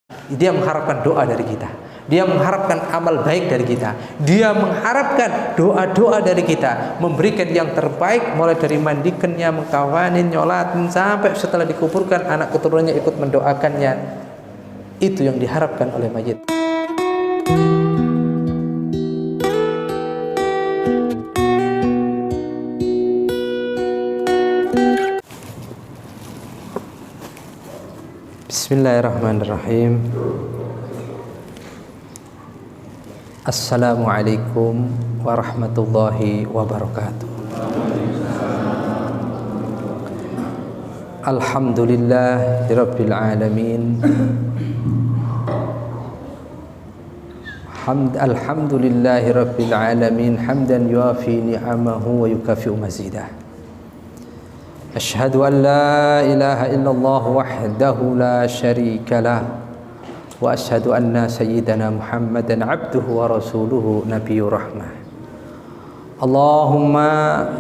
Dia mengharapkan doa dari kita. Dia mengharapkan amal baik dari kita. Dia mengharapkan doa-doa dari kita, memberikan yang terbaik, mulai dari mandikannya, mengkawanin, nyolatin, sampai setelah dikuburkan anak keturunannya ikut mendoakannya. Itu yang diharapkan oleh mayit. Bismillahirrahmanirrahim. Assalamualaikum warahmatullahi wabarakatuh. Alhamdulillahirabbil alamin. Alhamdulillahirabbil alamin hamdan yuafi ni'amahu wa yukafi'u mazidah. Asyhadu an la ilaha illallah wahdahu la syarika lah wa asyhadu anna sayyidana Muhammadan abduhu wa rasuluhu nabiyyur rahmah. Allahumma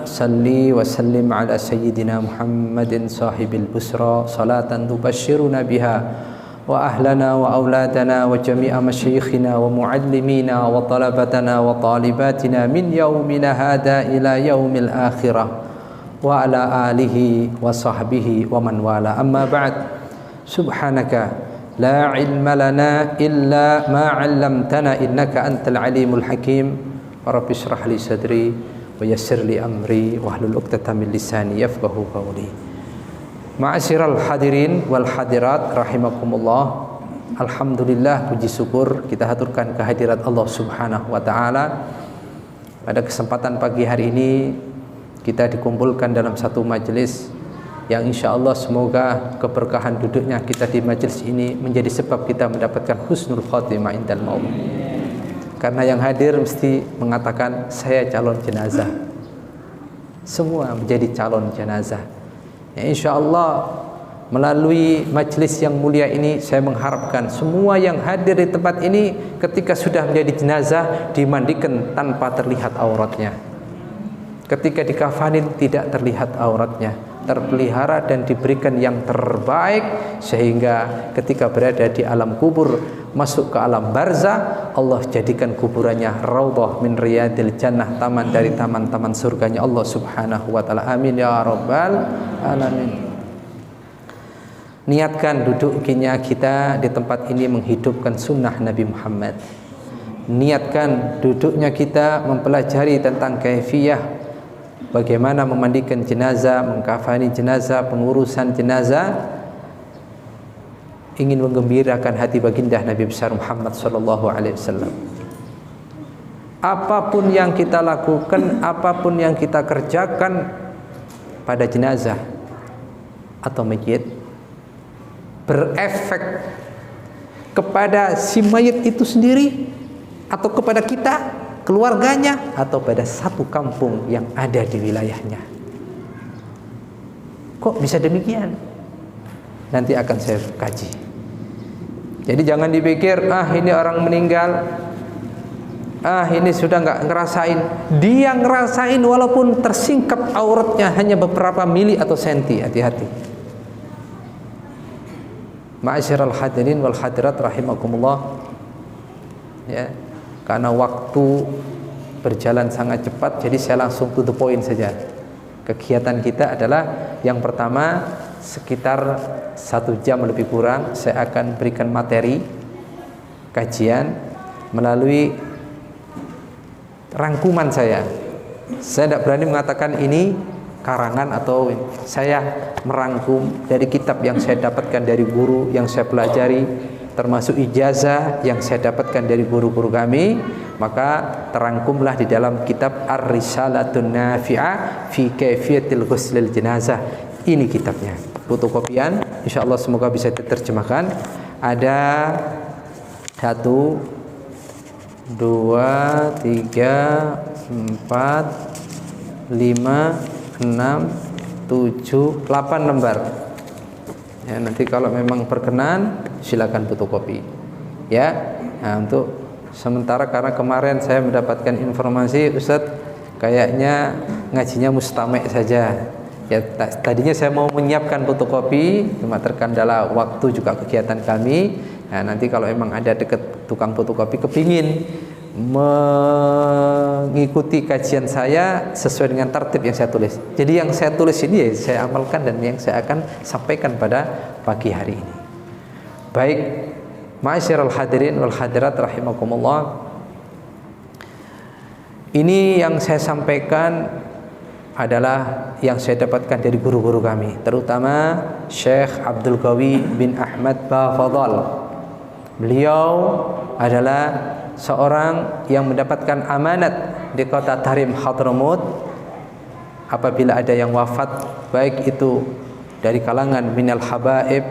salli wa sallim ala sayyidina Muhammadin sahibil busra salatan tubashshiruna biha wa ahlana wa auladana wa jami'a masyayikhina wa muallimina wa talabatana wa talibatina min yaumina hada ila yaumil akhirah wa ala alihi wa sahbihi wa man wala. Amma ba'd. Subhanaka la ilma lana illa ma 'allamtana innaka antal alimul hakim. Rabbi shrah li sadri wa yassir li amri wahlul 'uqdatam min lisani yafqahu qawli. Ma'asyiral hadirin wal hadirat rahimakumullah. Alhamdulillah, puji syukur kita haturkan kehadirat Allah Subhanahu wa taala. Pada kesempatan pagi hari ini kita dikumpulkan dalam satu majelis yang insya Allah semoga keberkahan duduknya kita di majelis ini menjadi sebab kita mendapatkan husnul khotimah indal maut. Karena yang hadir mesti mengatakan saya calon jenazah. Semua menjadi calon jenazah. Ya, insya Allah melalui majelis yang mulia ini saya mengharapkan semua yang hadir di tempat ini ketika sudah menjadi jenazah dimandikan tanpa terlihat auratnya. Ketika dikafanin tidak terlihat auratnya, terpelihara dan diberikan yang terbaik, sehingga ketika berada di alam kubur, masuk ke alam barzah, Allah jadikan kuburannya raudhah min riyadil jannah, taman dari taman-taman surganya Allah Subhanahu wa taala. Amin ya rabbal alamin. Niatkan duduknya kita di tempat ini menghidupkan sunnah Nabi Muhammad. Niatkan duduknya kita mempelajari tentang kaifiyah bagaimana memandikan jenazah, mengkafani jenazah, pengurusan jenazah, ingin menggembirakan hati baginda Nabi besar Muhammad sallallahu alaihi wasallam. Apapun yang kita lakukan, apapun yang kita kerjakan pada jenazah atau mayit berefek kepada si mayit itu sendiri atau kepada kita, keluarganya, atau pada satu kampung yang ada di wilayahnya. Kok bisa demikian? Nanti akan saya kaji. Jadi jangan dipikir ini orang meninggal, ini sudah nggak ngerasain. Dia ngerasain walaupun tersingkap auratnya hanya beberapa mili atau senti. Hati-hati. Ma'asyiral hadirin wal hadirat rahimakumullah. Ya, karena waktu berjalan sangat cepat, jadi saya langsung to the point saja. Kegiatan kita adalah yang pertama, sekitar 1 jam lebih kurang saya akan berikan materi kajian melalui rangkuman saya. Saya tidak berani mengatakan ini karangan atau saya merangkum dari kitab yang saya dapatkan dari guru yang saya pelajari, termasuk ijazah yang saya dapatkan dari guru-guru kami. Maka terangkumlah di dalam kitab Ar-Risalatun Nafi'ah fi Kaifiyatil Ghuslil Jenazah. Ini kitabnya, fotokopian, insyaallah semoga bisa diterjemahkan. Ada 1 2 3 4 5 6 7 8 lembar. Ya, nanti kalau memang berkenan silakan fotokopi. Ya. Nah, untuk sementara karena kemarin saya mendapatkan informasi Ustadz kayaknya ngajinya mustame' saja. Ya, tadinya saya mau menyiapkan fotokopi, cuma terkendala waktu juga kegiatan kami. Nah, nanti kalau emang ada deket tukang fotokopi kepingin mengikuti kajian saya sesuai dengan tertib yang saya tulis. Jadi yang saya tulis ini ya saya amalkan dan yang saya akan sampaikan pada pagi hari ini. Baik, ma'asyiral hadirin wal hadirat rahimakumullah. Ini yang saya sampaikan adalah yang saya dapatkan dari guru-guru kami, terutama Syekh Abdul Qawi bin Ahmad Bafadhal. Beliau adalah seorang yang mendapatkan amanat di kota Tarim Hadramut. Apabila ada yang wafat, baik itu dari kalangan minal habaib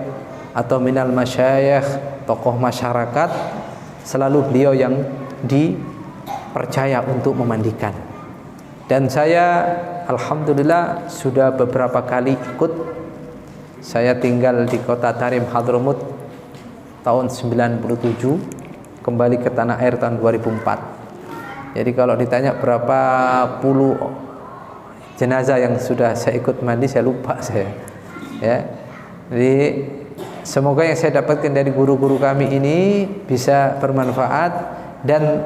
atau minal masyayikh, tokoh masyarakat, selalu beliau yang dipercaya untuk memandikan. Dan saya alhamdulillah sudah beberapa kali ikut. Saya tinggal di kota Tarim Hadramut tahun 97, kembali ke tanah air tahun 2004. Jadi kalau ditanya berapa puluh jenazah yang sudah saya ikut mandi, saya lupa saya. Ya. Jadi semoga yang saya dapatkan dari guru-guru kami ini bisa bermanfaat, dan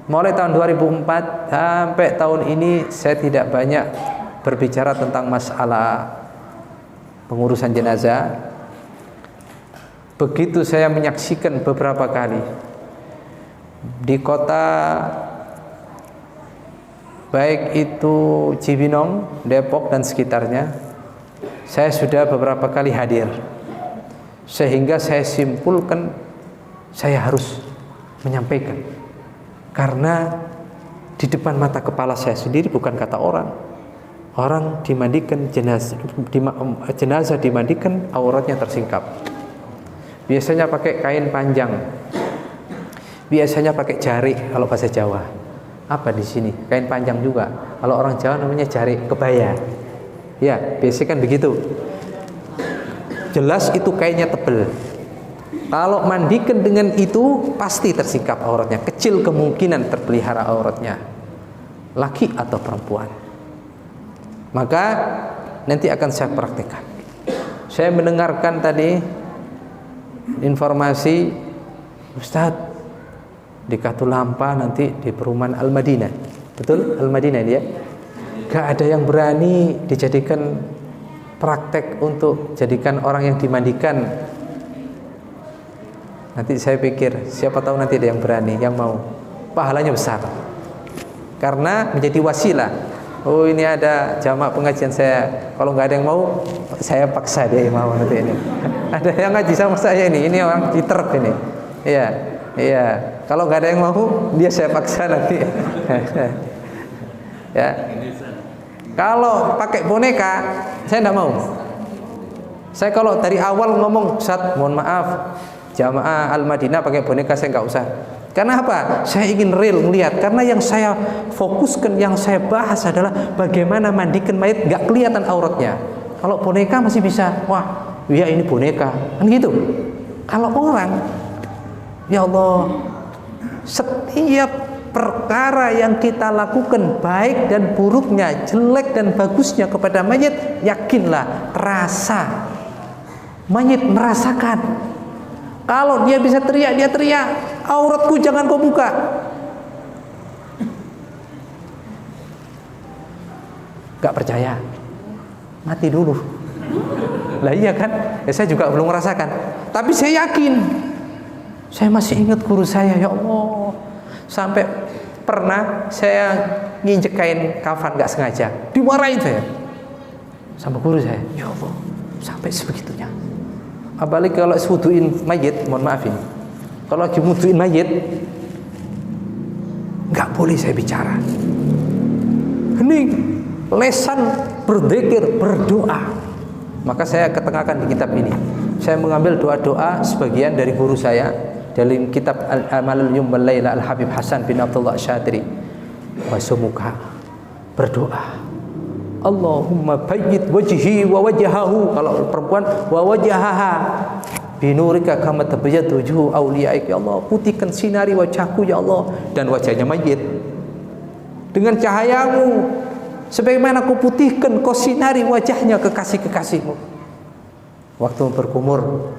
mulai tahun 2004 sampai tahun ini saya tidak banyak berbicara tentang masalah pengurusan jenazah. Begitu saya menyaksikan beberapa kali di kota, baik itu Cibinong, Depok dan sekitarnya, saya sudah beberapa kali hadir, sehingga saya simpulkan saya harus menyampaikan, karena di depan mata kepala saya sendiri, bukan kata orang dimandikan jenazah dimandikan, auratnya tersingkap. Biasanya pakai kain panjang, biasanya pakai jarik kalau bahasa Jawa. Apa di sini? Kain panjang juga. Kalau orang Jawa namanya jarik, kebaya. Ya, biasanya kan begitu. Jelas itu kainnya tebal. Kalau mandikan dengan itu pasti tersingkap auratnya. Kecil kemungkinan terpelihara auratnya, laki atau perempuan. Maka nanti akan saya praktekkan. Saya mendengarkan tadi informasi Ustadz di Katulampa nanti di perumahan Al-Madinah. Betul? Al-Madinah dia. Gak ada yang berani dijadikan praktek untuk jadikan orang yang dimandikan. Nanti saya pikir siapa tahu nanti ada yang berani, yang mau. Pahalanya besar. Karena menjadi wasilah. Oh, ini ada jamaah pengajian saya, kalau nggak ada yang mau, saya paksa dia yang mau nanti ini. Ada yang ngaji sama saya ini orang diterp ini. Iya. Kalau nggak ada yang mau, dia saya paksa nanti. Ya. Kalau pakai boneka, saya nggak mau. Saya kalau dari awal ngomong, Ustaz, mohon maaf, jamaah Al-Madinah pakai boneka saya nggak usah. Karena apa? Saya ingin real melihat. Karena yang saya fokuskan, yang saya bahas adalah bagaimana mandikan mayat nggak kelihatan auratnya. Kalau boneka masih bisa, wah, ya ini boneka, kan gitu. Kalau orang, ya Allah, setiap perkara yang kita lakukan, baik dan buruknya, jelek dan bagusnya kepada mayat, yakinlah terasa. Mayat merasakan. Kalau dia bisa teriak, dia teriak, auratku jangan kau buka. Gak percaya, mati dulu. Lah iya kan, ya, saya juga belum merasakan. Tapi saya yakin. Saya masih ingat guru saya, ya Allah. Sampai pernah saya nginjek kain kafan gak sengaja, dimarahin saya sama guru saya. Ya Allah, sampai sebegitunya. Apalagi kalau wuduin mayit, mohon maaf ini, kalau lagi wuduin mayit nggak boleh saya bicara. Hening, lesan berzikir, berdoa. Maka saya ketengahkan di kitab ini. Saya mengambil doa-doa sebagian dari guru saya dalam kitab Al-Amalul Yawm wal Laila Al-Habib Hasan bin Abdullah Syadri. Wasumuka, berdoa, Allahumma bayyid wajhi wa wajhahu, kalau perempuan wa wajhaha binurika kama tabayyatu wujuhu awliyaik, ya Allah, putihkan sinari wajahku ya Allah, dan wajahnya mayit dengan cahayamu sebagaimana kau putihkan, kau sinari wajahnya kekasih-kekasihmu waktu berkumur.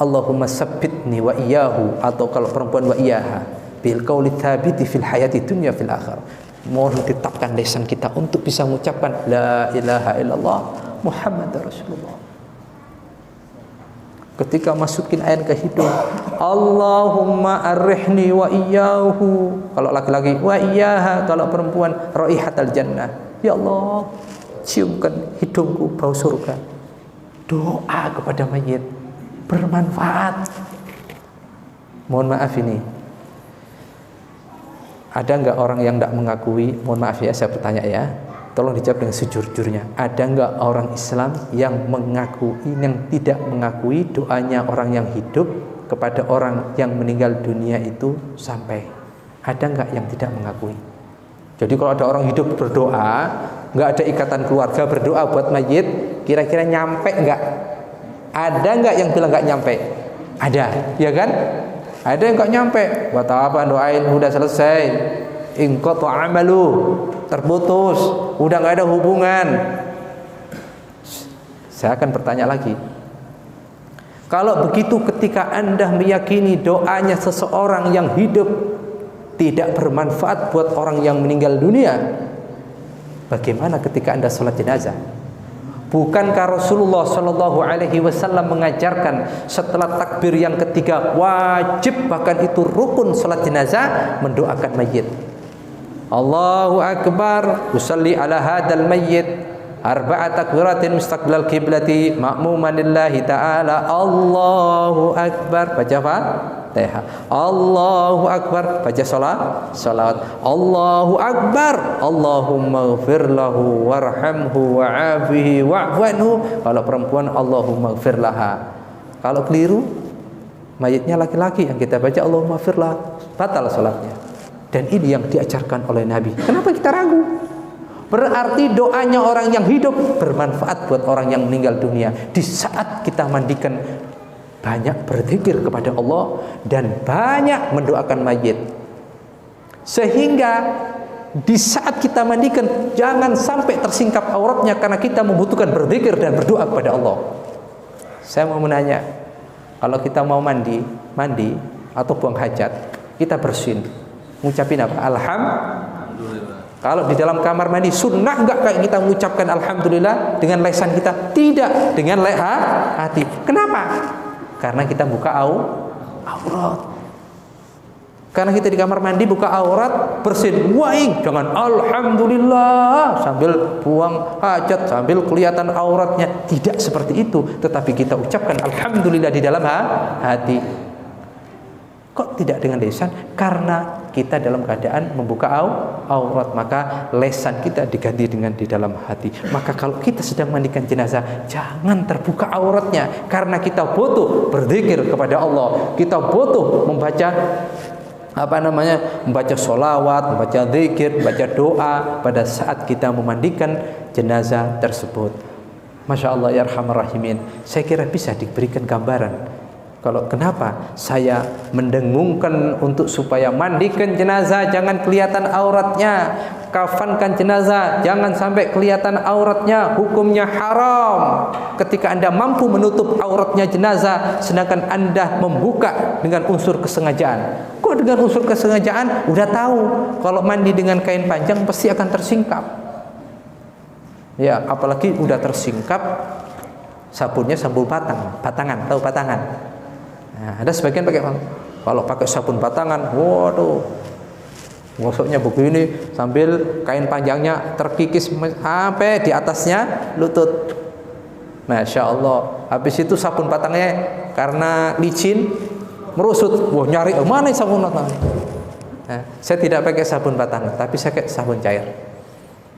Allahumma sabbitni wa iyyahu, atau kalau perempuan wa iyyaha bil qauli tsabiti fil hayati dunya fil akhirah. Mohon ditetapkan lisan kita untuk bisa mengucapkan la ilaha illallah Muhammadar Rasulullah. Ketika masukin air ke hidung, Allahumma arrihni wa iyyahu, kalau laki-laki, wa iyyaha kalau perempuan, raihatal jannah. Ya Allah, ciumkan hidungku bau surga. Doa kepada mayit bermanfaat. Mohon maaf ini, ada enggak orang yang tidak mengakui? Mohon maaf ya, saya bertanya ya, tolong dijawab dengan sejujurnya. Ada enggak orang Islam yang mengakui, yang tidak mengakui doanya orang yang hidup kepada orang yang meninggal dunia itu sampai? Ada enggak yang tidak mengakui? Jadi kalau ada orang hidup berdoa, enggak ada ikatan keluarga, berdoa buat mayit, kira-kira nyampe enggak? Ada enggak yang bilang enggak nyampe? Ada, ya kan? Ada yang enggak nyampe. Buat apa doain, udah selesai. Inqata amalu, terputus, udah nggak ada hubungan. Saya akan bertanya lagi, kalau begitu ketika Anda meyakini doanya seseorang yang hidup tidak bermanfaat buat orang yang meninggal dunia, bagaimana ketika Anda sholat jenazah? Bukankah Rasulullah Shallallahu Alaihi Wasallam mengajarkan setelah takbir yang ketiga wajib, bahkan itu rukun sholat jenazah, mendoakan mayit? Allahu Akbar, usalli ala hadal mayyit arba'at takbiratin mustaqbilal qiblati ma'muman lillahi ta'ala. Allahu Akbar, baca Fatihah. Allahu Akbar, baca salat. Allahu Akbar, Allahumma ighfir lahu warhamhu wa'afihi wa'fu anhu. Kalau perempuan, Allahumma ighfir laha. Kalau keliru, mayitnya laki-laki, yang kita baca Allahumma ighfir laha, batal salatnya. Dan ini yang diajarkan oleh Nabi. Kenapa kita ragu? Berarti doanya orang yang hidup bermanfaat buat orang yang meninggal dunia. Di saat kita mandikan, banyak berzikir kepada Allah dan banyak mendoakan mayit. Sehingga di saat kita mandikan, jangan sampai tersingkap auratnya, karena kita membutuhkan berzikir dan berdoa kepada Allah. Saya mau menanya, kalau kita mau mandi atau buang hajat, kita bersin, ngucapin apa? Alhamdulillah. Kalau di dalam kamar mandi, sunnah enggak kayak kita mengucapkan alhamdulillah dengan lisan kita? Tidak, dengan hati. Kenapa? Karena kita buka aurat. Karena kita di kamar mandi buka aurat, bersin, waing, jangan alhamdulillah sambil buang hajat, sambil kelihatan auratnya. Tidak seperti itu, tetapi kita ucapkan alhamdulillah di dalam hati. Kok tidak dengan lisan? Karena kita dalam keadaan membuka aurat, maka lisan kita diganti dengan di dalam hati. Maka kalau kita sedang mandikan jenazah, jangan terbuka auratnya, karena kita butuh berzikir kepada Allah. Kita butuh membaca membaca sholawat, membaca zikir, membaca doa pada saat kita memandikan jenazah tersebut. Masya Allah ya Arhamar Rahimin. Saya kira bisa diberikan gambaran. Kalau kenapa saya mendengungkan untuk supaya mandikan jenazah jangan kelihatan auratnya, kafankan jenazah jangan sampai kelihatan auratnya, hukumnya haram. Ketika Anda mampu menutup auratnya jenazah, sedangkan Anda membuka dengan unsur kesengajaan. Kok dengan unsur kesengajaan? Udah tahu kalau mandi dengan kain panjang pasti akan tersingkap. Ya, apalagi udah tersingkap, sabunnya sabun batangan, tahu batangan? Nah, ada sebagian pakai, kalau pakai sabun batangan, waduh, gosoknya begini sambil kain panjangnya terkikis sampai di atasnya lutut. Masya Allah. Habis itu sabun batangannya karena licin merusut. Wah, nyari mana sabun batangan? Nah, saya tidak pakai sabun batangan, tapi saya pakai sabun cair.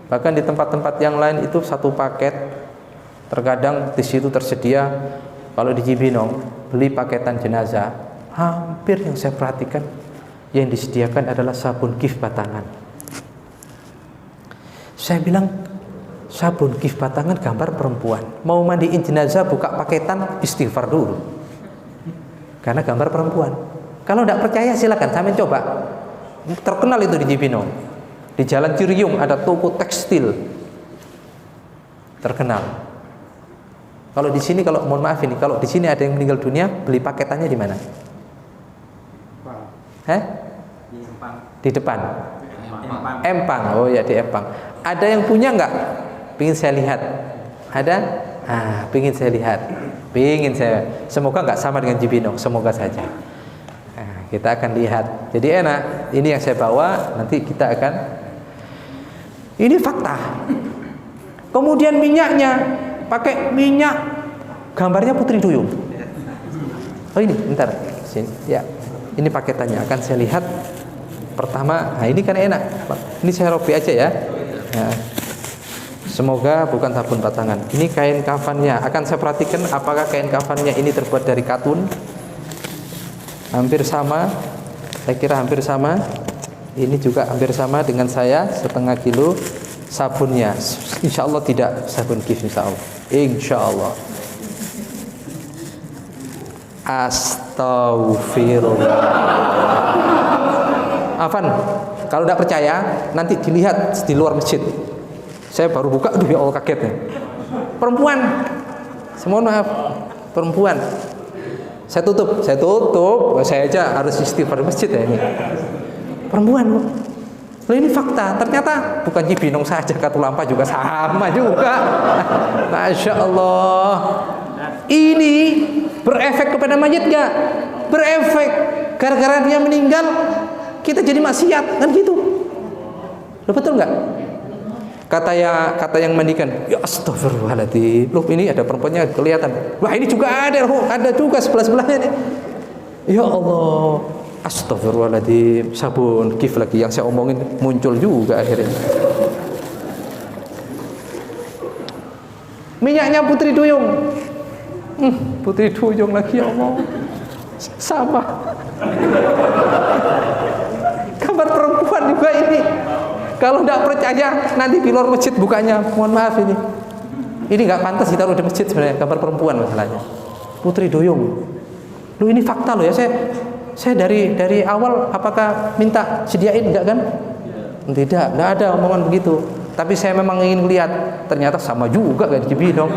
Bahkan di tempat-tempat yang lain itu satu paket. Terkadang di situ tersedia. Kalau di Cibinong beli paketan jenazah, hampir yang saya perhatikan yang disediakan adalah sabun gif batangan. Saya bilang, sabun gif batangan gambar perempuan. Mau mandiin jenazah buka paketan, istighfar dulu, karena gambar perempuan. Kalau tidak percaya silakan sambil coba. Terkenal itu di Cibinong. Di Jalan Ciriung ada toko tekstil terkenal. Kalau di sini, kalau mohon maaf ini, kalau di sini ada yang meninggal dunia, beli paketannya di mana? Di depan. Empang. Oh ya, di Empang. Ada yang punya nggak? Pingin saya lihat. Ada? Pingin saya lihat. Pingin saya. Semoga nggak sama dengan Cibinong. Semoga saja. Kita akan lihat. Jadi enak. Ini yang saya bawa. Nanti kita akan. Ini fakta. Kemudian minyaknya pakai minyak. Gambarnya Putri Duyung. Oh ini, bentar. Sini. Ya. Ini paketannya. Akan saya lihat. Pertama, ini kan enak. Ini saya robek aja ya. Semoga bukan sabun batangan. Ini kain kafannya. Akan saya perhatikan apakah kain kafannya ini terbuat dari katun. Hampir sama. Saya kira hampir sama. Ini juga hampir sama dengan saya, setengah kilo. Sabunnya, insya Allah tidak sabun kif, insya Allah. Insya Allah. Astaghfirullah. Afan, kalau tidak percaya nanti dilihat di luar masjid. Saya baru buka, aduh ya Allah kagetnya. Perempuan, mohon maaf, perempuan. Saya tutup. Saya aja harus istighfar di masjid ya ini. Perempuan, loh ini fakta. Ternyata bukan Cibinong saja, Katulampa juga sama juga. Masya Allah. Ini berefek kepada mayit gak? Berefek. Gara-gara dia meninggal, kita jadi maksiat kan gitu. Loh, betul nggak? Kata yang mandikan, ya astagfirullahaladzim. Loh ini ada perempuannya kelihatan. Wah ini juga ada juga sebelah-sebelahnya nih. Ya Allah, astagfirullahaladzim. Sabun kif lagi yang saya omongin muncul juga akhirnya. Minyaknya Putri Duyung. Putri Duyung lagi, ya Allah. Sama. Gambar perempuan juga ini. Kalau tidak percaya nanti di luar masjid bukanya. Mohon maaf ini. Ini nggak pantas ditaruh di masjid sebenarnya, gambar perempuan masalahnya. Putri Duyung. Lu ini fakta loh ya. Saya dari awal apakah minta sediain enggak kan? Tidak ada omongan begitu. Tapi saya memang ingin lihat. Ternyata sama juga kayak di Cibinong.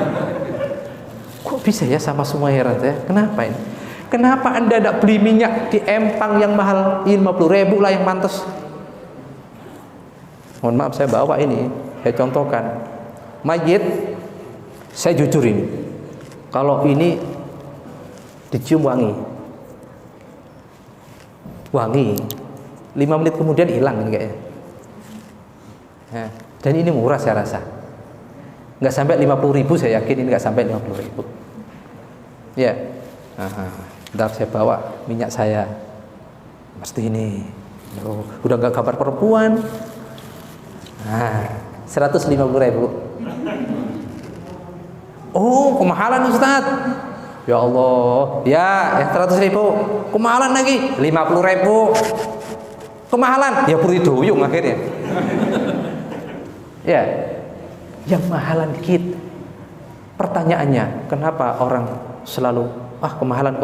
Kok bisa ya sama semua, heran saya. Kenapa ini? Kenapa Anda tidak beli minyak di Empang yang mahal 50.000 lah yang pantas? Mohon maaf saya bawa ini, saya contohkan. Mayit, saya jujur ini. Kalau ini dicium wangi. 5 menit kemudian hilang ini kayaknya. Dan ini murah saya rasa. Nggak sampai 50.000, saya yakin ini nggak sampai 50.000. Ya. Ntar saya bawa minyak saya. Pasti ini. Udah nggak gambar perempuan. 150.000. Oh, kemahalan Ustaz. Ya Allah. Ya 100.000. Kemahalan lagi 50.000. Kemahalan. Ya Putri Duyung akhirnya. Ya. Yang mahalan dikit. Pertanyaannya, kenapa orang selalu kemahalan?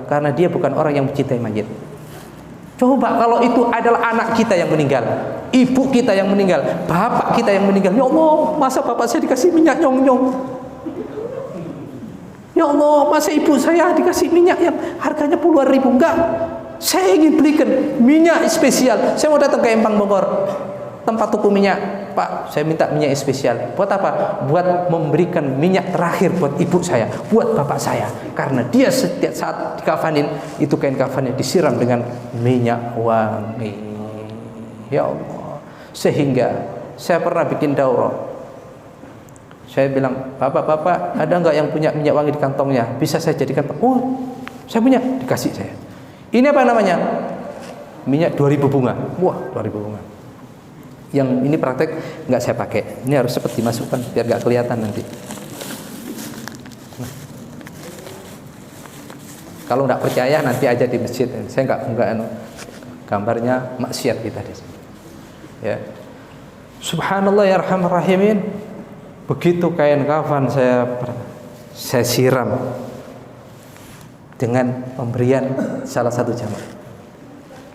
Karena dia bukan orang yang mencintai mayit. Coba kalau itu adalah anak kita yang meninggal, ibu kita yang meninggal, bapak kita yang meninggal. Ya Allah, masa bapak saya dikasih minyak nyong-nyong? Ya Allah, masa ibu saya dikasih minyak yang harganya puluhan ribu? Enggak. Saya ingin belikan minyak spesial. Saya mau datang ke Empang Bogor, tempat tuku minyak. Pak, saya minta minyak spesial. Buat apa? Buat memberikan minyak terakhir buat ibu saya, buat bapak saya. Karena dia setiap saat dikafanin, itu kain kafannya disiram dengan minyak wangi. Ya Allah. Sehingga saya pernah bikin daurah. Saya bilang, bapak-bapak, ada nggak yang punya minyak wangi di kantongnya? Bisa saya jadikan? Oh, saya punya. Dikasih saya. Ini apa namanya? Minyak 2000 bunga. Wah, 2000 bunga. Yang ini praktek nggak saya pakai. Ini harus cepat dimasukkan biar nggak kelihatan nanti. Kalau nggak percaya nanti aja di masjid. Saya nggak gambarnya maksiat kita di sini. Ya. Subhanallah ya arhamar rahimin. Begitu kain kafan saya siram dengan pemberian salah satu jamaah.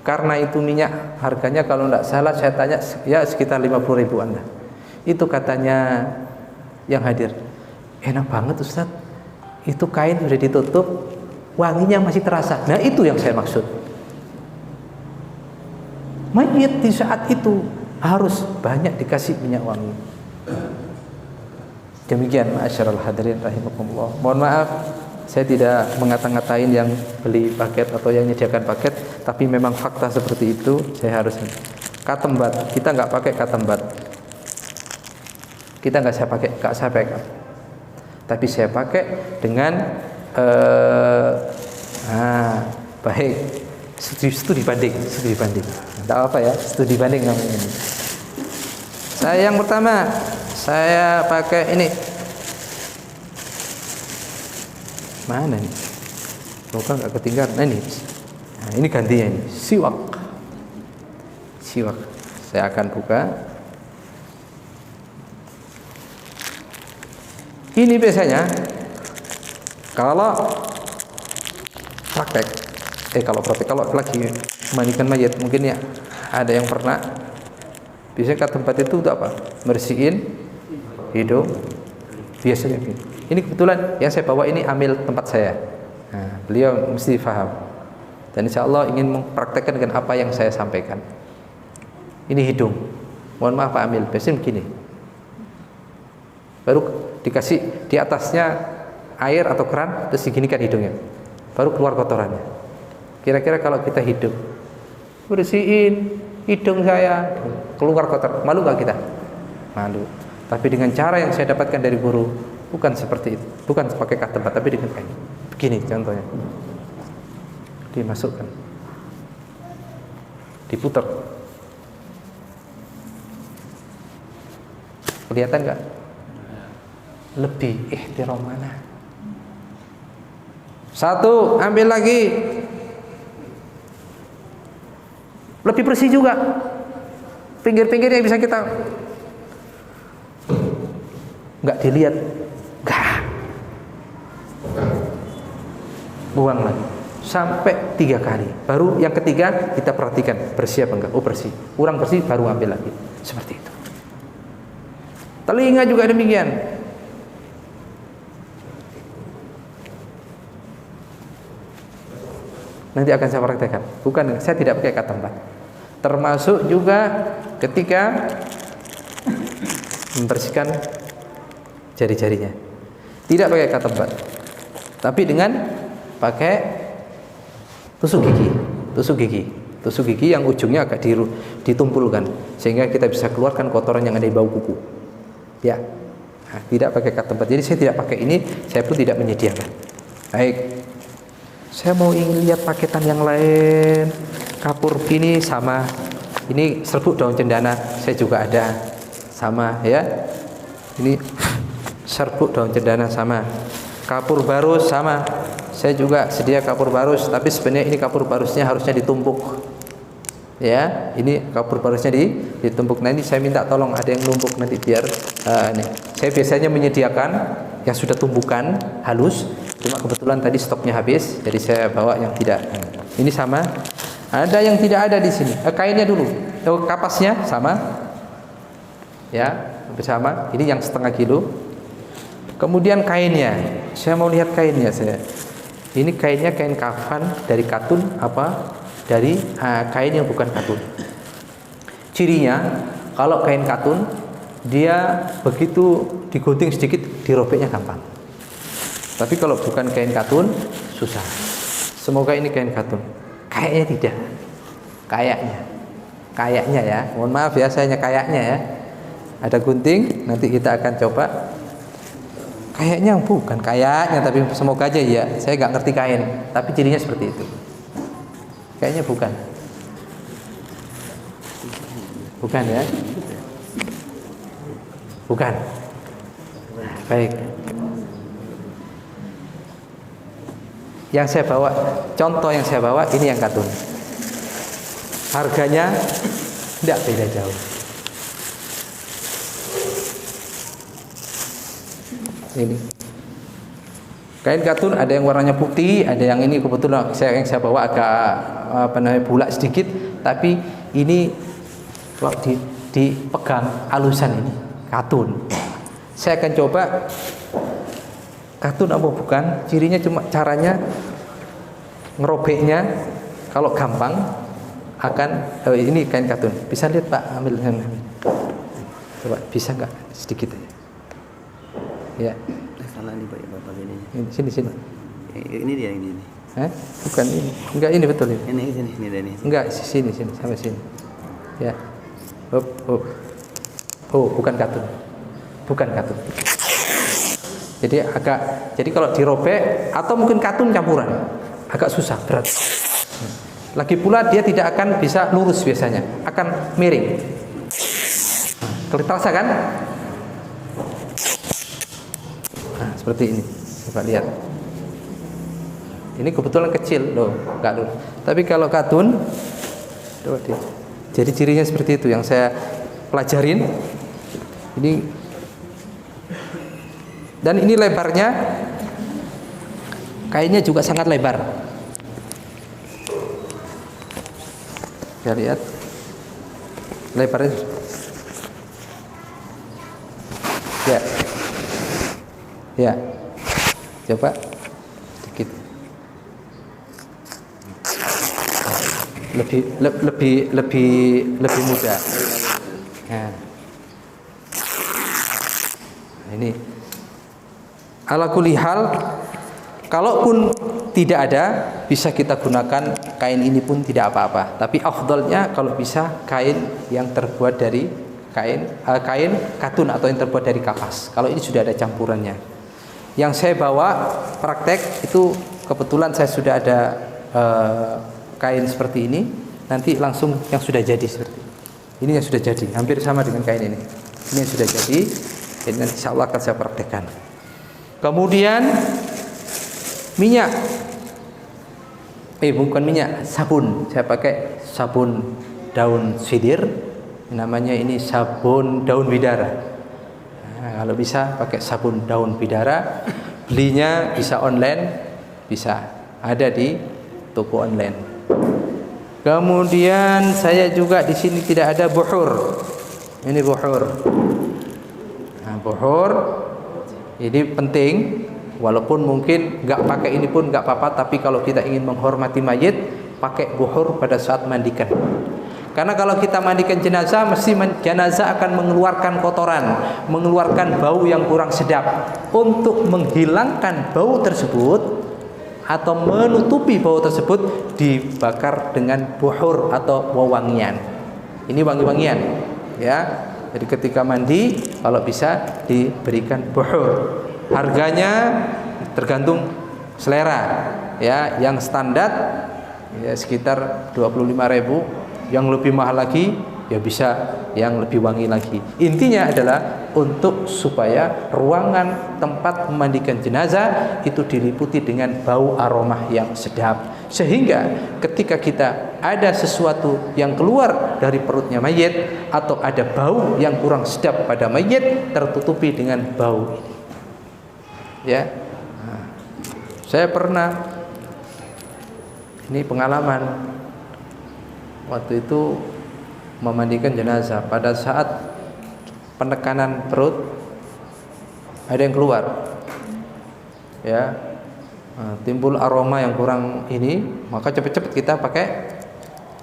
Karena itu minyak harganya kalau tidak salah saya tanya ya sekitar 50.000 Anda. Itu katanya yang hadir. Enak banget Ustaz. itu kain sudah ditutup, wanginya masih terasa. Nah itu yang saya maksud. Mayit di saat itu harus banyak dikasih minyak wangi. Demikian ma'asyiral hadirin rahimakumullah. Mohon maaf saya tidak mengata-ngatain yang beli paket atau yang menyediakan paket, tapi memang fakta seperti itu. Saya harus katembat. Kita nggak pakai katembat. Kita nggak saya pakai. Tapi saya pakai dengan baik. Studi banding. Tidak apa ya, studi banding namanya ini. Saya yang pertama, saya pakai ini. Mana nih? Semoga nggak ketinggalan. Nah, ini gantinya ini, siwak. Saya akan buka. Ini biasanya kalau praktek, kalau lagi mandikan mayat, mungkin ya ada yang pernah. Biasanya tempat itu untuk apa? Bersihin hidung. Biasanya ini kebetulan yang saya bawa ini amil tempat saya. Nah, beliau mesti paham. Dan insya Allah ingin mempraktekkan dengan apa yang saya sampaikan. Ini hidung. Mohon maaf Pak Amil, biasanya begini. Baru dikasih di atasnya air atau keran, terus diginikan hidungnya. Baru keluar kotorannya. Kira-kira kalau kita hidup, bersihin hidung saya, keluar kotor, malu gak kita? Malu. Tapi dengan cara yang saya dapatkan dari guru, bukan seperti itu, bukan pakai tempat, tapi dengan kain. Begini contohnya, dimasukkan, diputar, kelihatan nggak? Lebih ihtiram mana? Satu, ambil lagi, lebih bersih juga, pinggir-pinggirnya bisa kita nggak dilihat, nggak, buang lagi sampai 3 kali. Baru yang ketiga kita perhatikan bersih apa enggak. Oh bersih, kurang bersih baru ambil lagi. Seperti itu. Telinga juga demikian. Nanti akan saya praktekkan. Bukan, saya tidak pakai kata tempat. Termasuk juga ketika membersihkan jari-jarinya, tidak pakai kata tempat, tapi dengan pakai tusuk gigi yang ujungnya agak ditumpulkan sehingga kita bisa keluarkan kotoran yang ada di bau kuku. Ya, nah, tidak pakai kata tempat. Jadi saya tidak pakai ini, saya pun tidak menyediakan. Baik, saya mau ingin lihat paketan yang lain. Kapur ini sama, ini serbuk daun cendana, saya juga ada, sama ya. Ini serbuk daun cendana sama, kapur barus sama, saya juga sedia kapur barus. Tapi sebenarnya ini kapur barusnya harusnya ditumpuk, ya. Ini kapur barusnya ditumpuk. Nanti saya minta tolong ada yang numpuk nanti biar ini. Saya biasanya menyediakan yang sudah tumbukan halus, cuma kebetulan tadi stoknya habis, jadi saya bawa yang tidak. Ini sama. Ada yang tidak ada di sini. Kainnya dulu, kapasnya sama, ya, bersama. Ini yang 1/2 kilo. Kemudian kainnya, saya mau lihat kainnya saya. Ini kainnya kain kafan dari katun apa? Dari kain yang bukan katun. Cirinya kalau kain katun dia begitu digunting sedikit dirobeknya gampang. Tapi kalau bukan kain katun susah. Semoga ini kain katun. Kayaknya tidak. Kayaknya ya. Mohon maaf ya, saya hanya kayaknya ya. Ada gunting, nanti kita akan coba. Kayaknya bukan kayaknya, tapi semoga aja ya. Saya nggak ngerti kain, tapi cirinya seperti itu. Kayaknya bukan. Bukan ya. Bukan. Baik. Yang saya bawa, contoh yang saya bawa ini yang katun. Harganya tidak beda jauh. Ini kain katun, ada yang warnanya putih, ada yang ini kebetulan yang saya bawa agak bulat sedikit, tapi ini kalau dipegang halusan ini katun. Saya akan coba katun apa bukan? Cirinya cuma caranya ngerobeknya. Kalau gampang akan ini kain katun. Bisa lihat Pak, ambil. Coba bisa nggak sedikit aja? Ya. Salah nih Pak, Bapak ini. Sini. Ini dia yang ini. Bukan ini. Enggak, ini betul ini. Ini dia nih. Enggak, sini sampai sini. Ya. Oh, bukan katun. Jadi kalau dirobek atau mungkin katun campuran agak susah, berat. Lagi pula dia tidak akan bisa lurus biasanya, akan miring. Terasa kan? Nah, seperti ini. Coba lihat. Ini kebetulan kecil, loh, enggak lurus. Tapi kalau katun, jadi cirinya seperti itu yang saya pelajarin. Dan ini lebarnya, kainnya juga sangat lebar. Kita lihat lebarnya. Ya. Coba sedikit. Lebih mudah. Nah. Ini ala kulli hal, kalaupun tidak ada, bisa kita gunakan kain ini pun tidak apa-apa. Tapi afdalnya kalau bisa kain yang terbuat dari kain katun atau yang terbuat dari kapas. Kalau ini sudah ada campurannya. Yang saya bawa praktek itu kebetulan saya sudah ada kain seperti ini. Nanti langsung yang sudah jadi seperti ini. Ini yang sudah jadi, hampir sama dengan kain ini. Ini yang sudah jadi. Ini nanti insya Allah akan saya praktekkan. Kemudian minyak, bukan minyak, sabun. Saya pakai sabun daun sidir. Namanya ini sabun daun bidara. Nah, kalau bisa pakai sabun daun bidara. Belinya bisa online, bisa ada di toko online. Kemudian saya juga di sini tidak ada buhur. Ini buhur. Nah, buhur ini penting, walaupun mungkin nggak pakai ini pun nggak apa-apa, tapi kalau kita ingin menghormati mayit, pakai buhur pada saat mandikan. Karena kalau kita mandikan jenazah, mesti jenazah akan mengeluarkan kotoran, mengeluarkan bau yang kurang sedap. Untuk menghilangkan bau tersebut atau menutupi bau tersebut, dibakar dengan buhur atau wewangian. Ini wangi-wangian, ya. Jadi ketika mandi, kalau bisa diberikan buhur. Harganya tergantung selera, ya. Yang standar ya sekitar 25.000. Yang lebih mahal lagi ya bisa yang lebih wangi lagi. Intinya adalah untuk supaya ruangan tempat memandikan jenazah itu diliputi dengan bau aroma yang sedap, sehingga ketika kita ada sesuatu yang keluar dari perutnya mayit atau ada bau yang kurang sedap pada mayit, tertutupi dengan bau ini. Ya, saya pernah, ini pengalaman, waktu itu memandikan jenazah. Pada saat penekanan perut ada yang keluar, ya, timbul aroma yang kurang ini, maka cepat-cepat kita pakai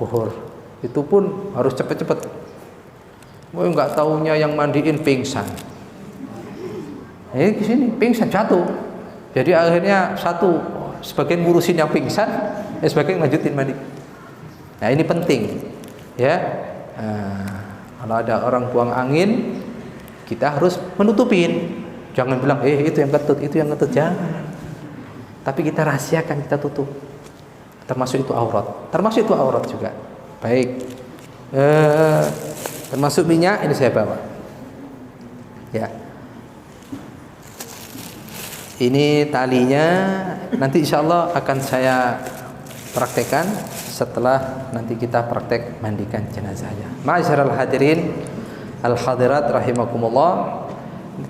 buhur. Itu pun harus cepat-cepat. Nggak taunya yang mandiin pingsan. Di sini pingsan jatuh. Jadi akhirnya sebagian ngurusin yang pingsan, sebagian lanjutin mandi. Nah ini penting, ya. Kalau ada orang buang angin, kita harus menutupin. Jangan bilang, itu yang ketut, jangan. Tapi kita rahasiakan, kita tutup. Termasuk itu aurat juga. Baik. Termasuk minyak ini saya bawa. Ya. Ini talinya, nanti insya Allah akan saya praktekkan setelah nanti kita praktek mandikan jenazahnya. Ma'asyiral hadirin al-hadirat rahimakumullah.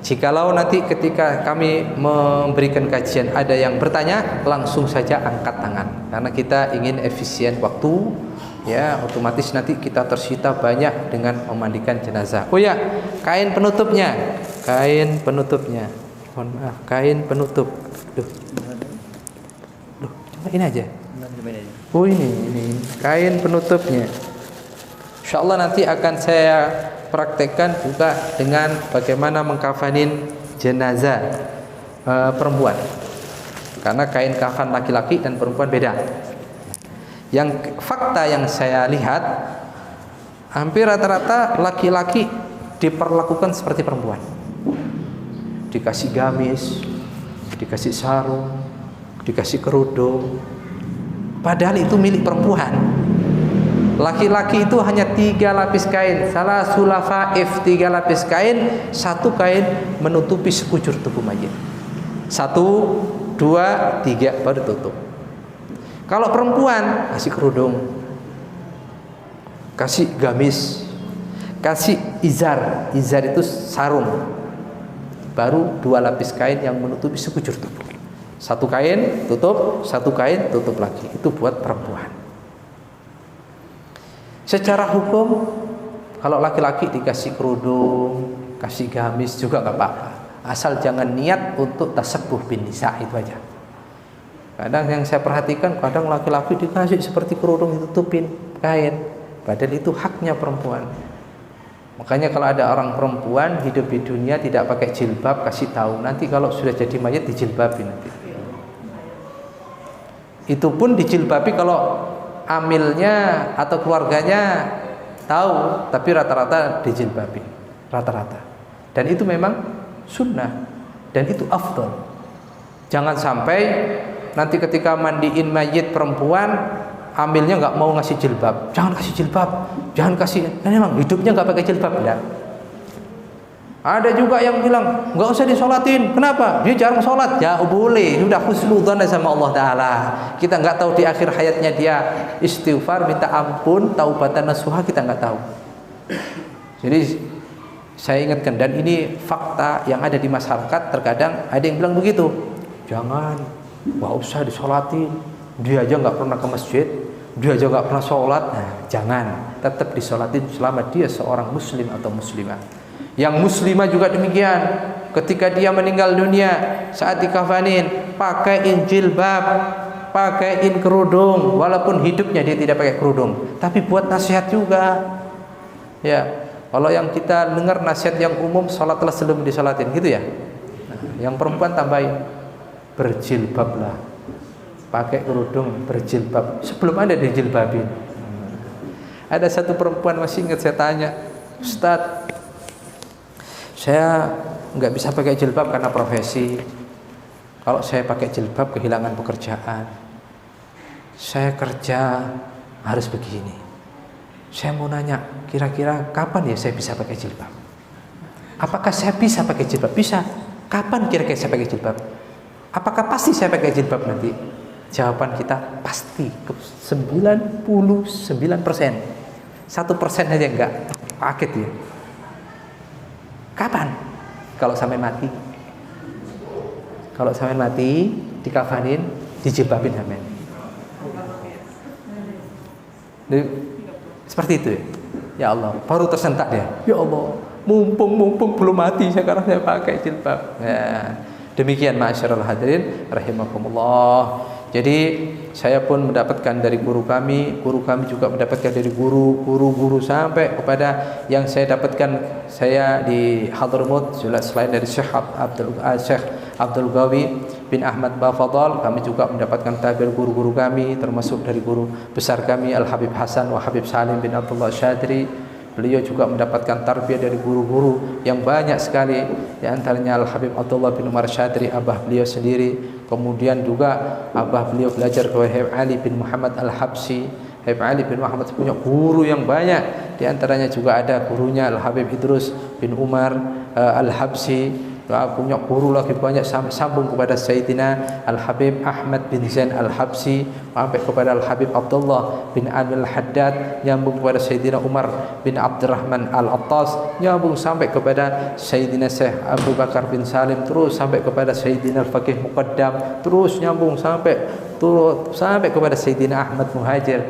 Jikalau nanti ketika kami memberikan kajian ada yang bertanya, langsung saja angkat tangan. Karena kita ingin efisien waktu, ya, otomatis nanti kita tersita banyak dengan memandikan jenazah. Oh ya, kain penutupnya. Mohon maaf, kain penutup. Duh, coba ini aja. Oh ini kain penutupnya. Insyaallah nanti akan saya praktekkan juga dengan bagaimana mengkafanin jenazah perempuan. Karena kain kafan laki-laki dan perempuan beda. Yang fakta yang saya lihat, hampir rata-rata laki-laki diperlakukan seperti perempuan. Dikasih gamis, dikasih sarung, dikasih kerudung. Padahal itu milik perempuan. Laki-laki itu hanya 3 lapis kain, salah sulafaif 3 lapis kain, 1 kain menutupi sekujur tubuh mayit. 1, 2, 3 baru tutup. Kalau perempuan kasih kerudung, kasih gamis, kasih izar. Izar itu sarung. Baru 2 lapis kain yang menutupi sekujur tubuh. 1 kain tutup, 1 kain tutup lagi. Itu buat perempuan. Secara hukum, kalau laki-laki dikasih kerudung, kasih gamis juga nggak apa-apa. Asal jangan niat untuk tasabbuh bin nisa, itu aja. Kadang yang saya perhatikan, kadang laki-laki dikasih seperti kerudung ditutupin kain, padahal itu haknya perempuan. Makanya kalau ada orang perempuan hidup di dunia tidak pakai jilbab, kasih tahu, nanti kalau sudah jadi mayat dijilbabin nanti. Itu pun dijilbabi kalau amilnya atau keluarganya tahu, tapi rata-rata dijilbabin, rata-rata. Dan itu memang sunnah dan itu afdal. Jangan sampai nanti ketika mandiin mayit perempuan, amilnya nggak mau ngasih jilbab. Jangan kasih jilbab, jangan kasih. Kan memang hidupnya nggak pakai jilbab, enggak. Ada juga yang bilang nggak usah disolatin. Kenapa? Dia jarang sholat. Ya boleh, sudah husnudzon sama Allah Taala. Kita nggak tahu di akhir hayatnya dia istighfar, minta ampun, taubatan nasuha, kita nggak tahu. Jadi saya ingatkan, dan ini fakta yang ada di masyarakat. Terkadang ada yang bilang begitu. Jangan, nggak usah disolatin. Dia aja nggak pernah ke masjid, dia aja nggak pernah sholat. Nah, jangan, tetap disolatin selama dia seorang muslim atau muslimah. Yang muslimah juga demikian. Ketika dia meninggal dunia, saat dikafanin, pakaiin jilbab, pakaiin kerudung. Walaupun hidupnya dia tidak pakai kerudung, tapi buat nasihat juga. Ya, kalau yang kita dengar nasihat yang umum, sholatlah sebelum disolatin, gitu ya. Nah, yang perempuan tambahin, berjilbablah, pakai kerudung, berjilbab sebelum Anda dijilbabin. Ada satu perempuan, masih ingat saya tanya, Ustadz, saya nggak bisa pakai jilbab karena profesi. Kalau saya pakai jilbab kehilangan pekerjaan. Saya kerja harus begini. Saya mau nanya, kira-kira kapan ya saya bisa pakai jilbab? Apakah saya bisa pakai jilbab? Bisa. Kapan kira-kira saya pakai jilbab? Apakah pasti saya pakai jilbab nanti? Jawaban kita pasti 99%. 1% aja enggak. Kaget ya. Kapan? Kalau sampai mati. Kalau sampai mati, dikafanin, dijilbabin sampean. Seperti itu ya. Ya Allah, baru tersentak dia. Ya Allah, mumpung belum mati sekarang saya pakai jilbab. Ya, demikian ma'asyiral hadirin rahimakumullah. Jadi saya pun mendapatkan dari guru kami juga mendapatkan dari guru sampai kepada yang saya dapatkan saya di Hadramaut, selain dari Syekh Abdul Ghawi bin Ahmad Bafadal, kami juga mendapatkan tabir guru-guru kami, termasuk dari guru besar kami Al Habib Hasan wa Habib Salim bin Abdullah Syadri. Beliau juga mendapatkan tarbiyah dari guru-guru yang banyak sekali, di antaranya Al Habib Abdullah bin Umar Syadri, abah beliau sendiri. Kemudian juga abah beliau belajar ke Habib Ali bin Muhammad Al-Habsi. Habib Ali bin Muhammad punya guru yang banyak, di antaranya juga ada gurunya Al Habib Idrus bin Umar Al-Habsi. Punya guru lagi banyak, sambung kepada Sayyidina Al-Habib Ahmad bin Zain Al-Habsi, sampai kepada Al-Habib Abdullah bin Amil Haddad, nyambung kepada Sayyidina Umar bin Abdurrahman Al-Attas, nyambung sampai kepada Sayyidina Syekh Abu Bakar bin Salim, terus sampai kepada Sayyidina Al-Faqih Muqaddam, terus nyambung sampai kepada Sayyidina Ahmad Muhajir,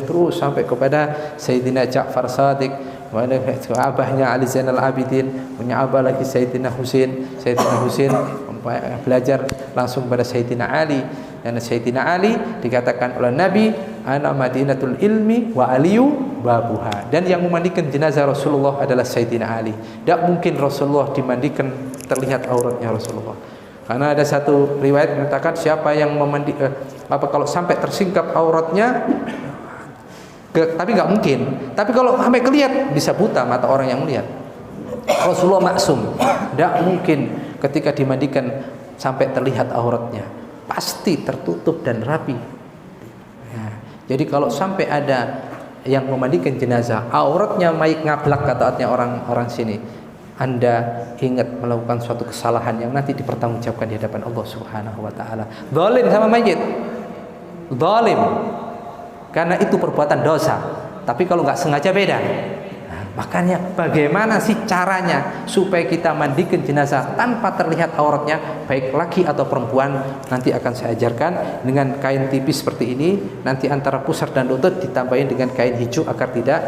terus sampai kepada Sayyidina Ja'far Shadiq. abahnya Ali Zainal Abidin, punya abah lagi Sayyidina Husain. Sayyidina Husain belajar langsung pada Sayyidina Ali, dan Sayyidina Ali dikatakan oleh Nabi, ana madinatul ilmi wa aliyu babuha. Dan yang memandikan jenazah Rasulullah adalah Sayyidina Ali. Tidak mungkin Rasulullah dimandikan terlihat auratnya Rasulullah. Karena ada satu riwayat mengatakan siapa yang kalau sampai tersingkap auratnya, tapi nggak mungkin. Tapi kalau sampai kelihatan bisa buta mata orang yang melihat. Rasulullah maksum, tidak mungkin ketika dimandikan sampai terlihat auratnya, pasti tertutup dan rapi. Ya, jadi kalau sampai ada yang memandikan jenazah, auratnya mayit ngablak kata orang sini, Anda ingat melakukan suatu kesalahan yang nanti dipertanggungjawabkan di hadapan Allah Subhanahu wa taala. Zalim sama mayit. Zalim. Karena itu perbuatan dosa. Tapi kalau nggak sengaja beda. Nah, makanya bagaimana sih caranya supaya kita mandikan jenazah tanpa terlihat auratnya, baik laki atau perempuan, nanti akan saya ajarkan dengan kain tipis seperti ini. Nanti antara pusar dan lutut ditambahin dengan kain hijau agar tidak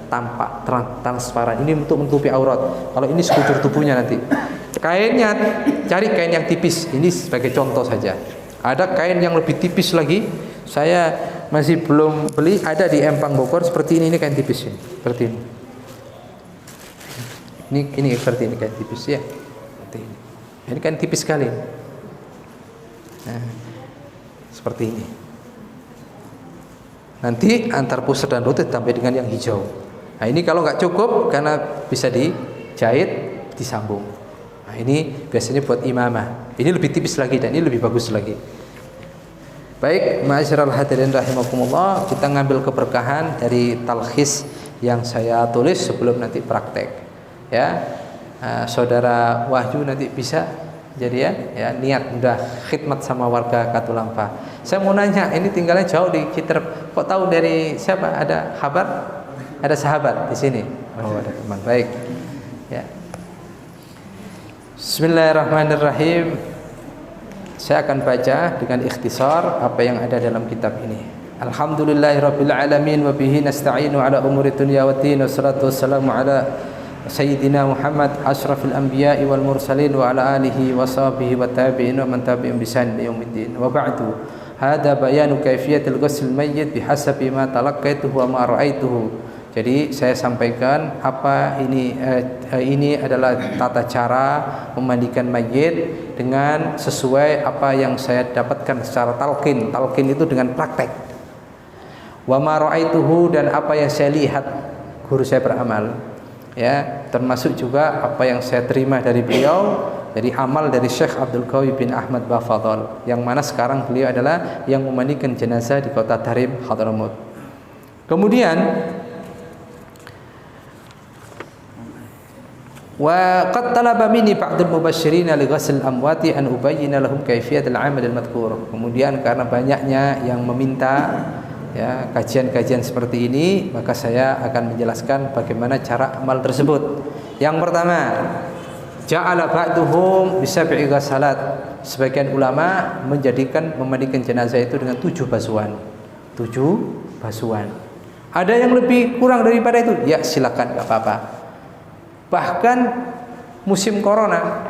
tampak transparan. Ini untuk menutupi aurat. Kalau ini sekujur tubuhnya nanti. Kainnya cari kain yang tipis. Ini sebagai contoh saja. Ada kain yang lebih tipis lagi. Saya masih belum beli. Ada di Empang Bogor seperti ini kain tipis ini. Seperti ini. Ini seperti ini kain tipis ya. Seperti ini. Ini kain tipis sekali. Nah, seperti ini. Nanti antar pusar dan lutut ditambah dengan yang hijau. Nah ini kalau nggak cukup karena bisa dijahit, disambung. Nah ini biasanya buat imamah. Ini lebih tipis lagi dan ini lebih bagus lagi. Baik, ma'asyiral hadirin rahimakumullah, kita ngambil keberkahan dari talkhis yang saya tulis sebelum nanti praktek. Ya, saudara Wahyu nanti bisa jadi ya niat udah khidmat sama warga Katulampa. Saya mau nanya, ini tinggalnya jauh di Citerep. Kok tahu dari siapa? Ada kabar? Ada sahabat di sini. Oh, ada teman. Baik. Ya. Bismillahirrahmanirrahim. Saya akan baca dengan ikhtisar apa yang ada dalam kitab ini. Alhamdulillahirabbil alamin wa bihi nasta'inu ala umuri dunya waddin, wassalatu wassalamu ala sayyidina Muhammad asyrafil anbiya'i wal mursalin wa ala alihi wa sahbihi wa tabi'in wa man tabi'in bi ihsan ila yaumiddin. Wa ba'du. Hada bayanu kaifiyatil ghusl mayyit bihasabi ma talaqaituhu wa ma ra'aituhu. Jadi saya sampaikan apa ini adalah tata cara memandikan mayit dengan sesuai apa yang saya dapatkan secara talqin. Talqin itu dengan praktek. Wa ma ra'aituhu, dan apa yang saya lihat guru saya beramal. Ya, termasuk juga apa yang saya terima dari beliau, dari amal dari Syekh Abdul Qawi bin Ahmad Bafadhal, yang mana sekarang beliau adalah yang memandikan jenazah di kota Tarim, Hadramut. Kemudian wa qad talaba minni ba'dul mubasysyirin li ghusl amwati an ubayyana lahum kaifiyat al-'amal al-madhkur. Kemudian karena banyaknya yang meminta ya kajian-kajian seperti ini, maka saya akan menjelaskan bagaimana cara amal tersebut. Yang pertama, ja'ala ba'duhum bi sab'i ghasalat. Sebagian ulama menjadikan memandikan jenazah itu dengan 7 basuhan. 7 basuhan. Ada yang lebih kurang daripada itu? Ya silakan, enggak apa-apa. Bahkan musim corona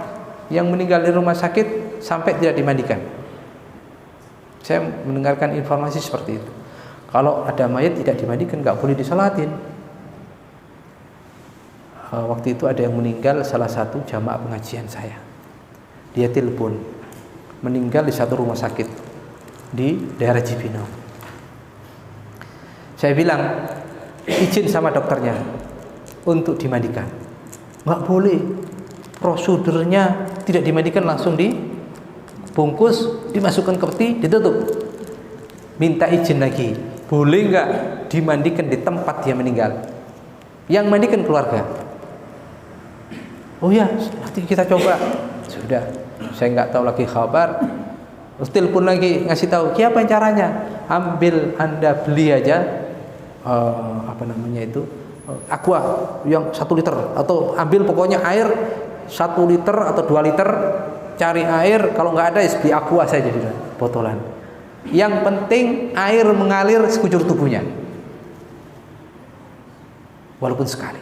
yang meninggal di rumah sakit sampai tidak dimandikan. Saya mendengarkan informasi seperti itu. Kalau ada mayat tidak dimandikan, nggak boleh disolatin. Waktu itu ada yang meninggal, salah satu jamaah pengajian saya. Dia telepon, meninggal di satu rumah sakit di daerah Cibinong. Saya bilang, izin sama dokternya untuk dimandikan. Nggak boleh. Prosedurnya tidak dimandikan, langsung dibungkus, dimasukkan ke peti, ditutup. Minta izin lagi. Boleh nggak dimandikan di tempat dia meninggal? Yang mandikan keluarga. Oh ya, nanti kita coba. Sudah, saya nggak tahu lagi kabar. Terus telepon lagi ngasih tahu, siapa caranya? Ambil, Anda beli aja aqua yang 1 liter, atau ambil pokoknya air 1 liter atau 2 liter. Cari air, kalau nggak ada beli aqua saja di botolan. Yang penting air mengalir sekujur tubuhnya, walaupun sekali.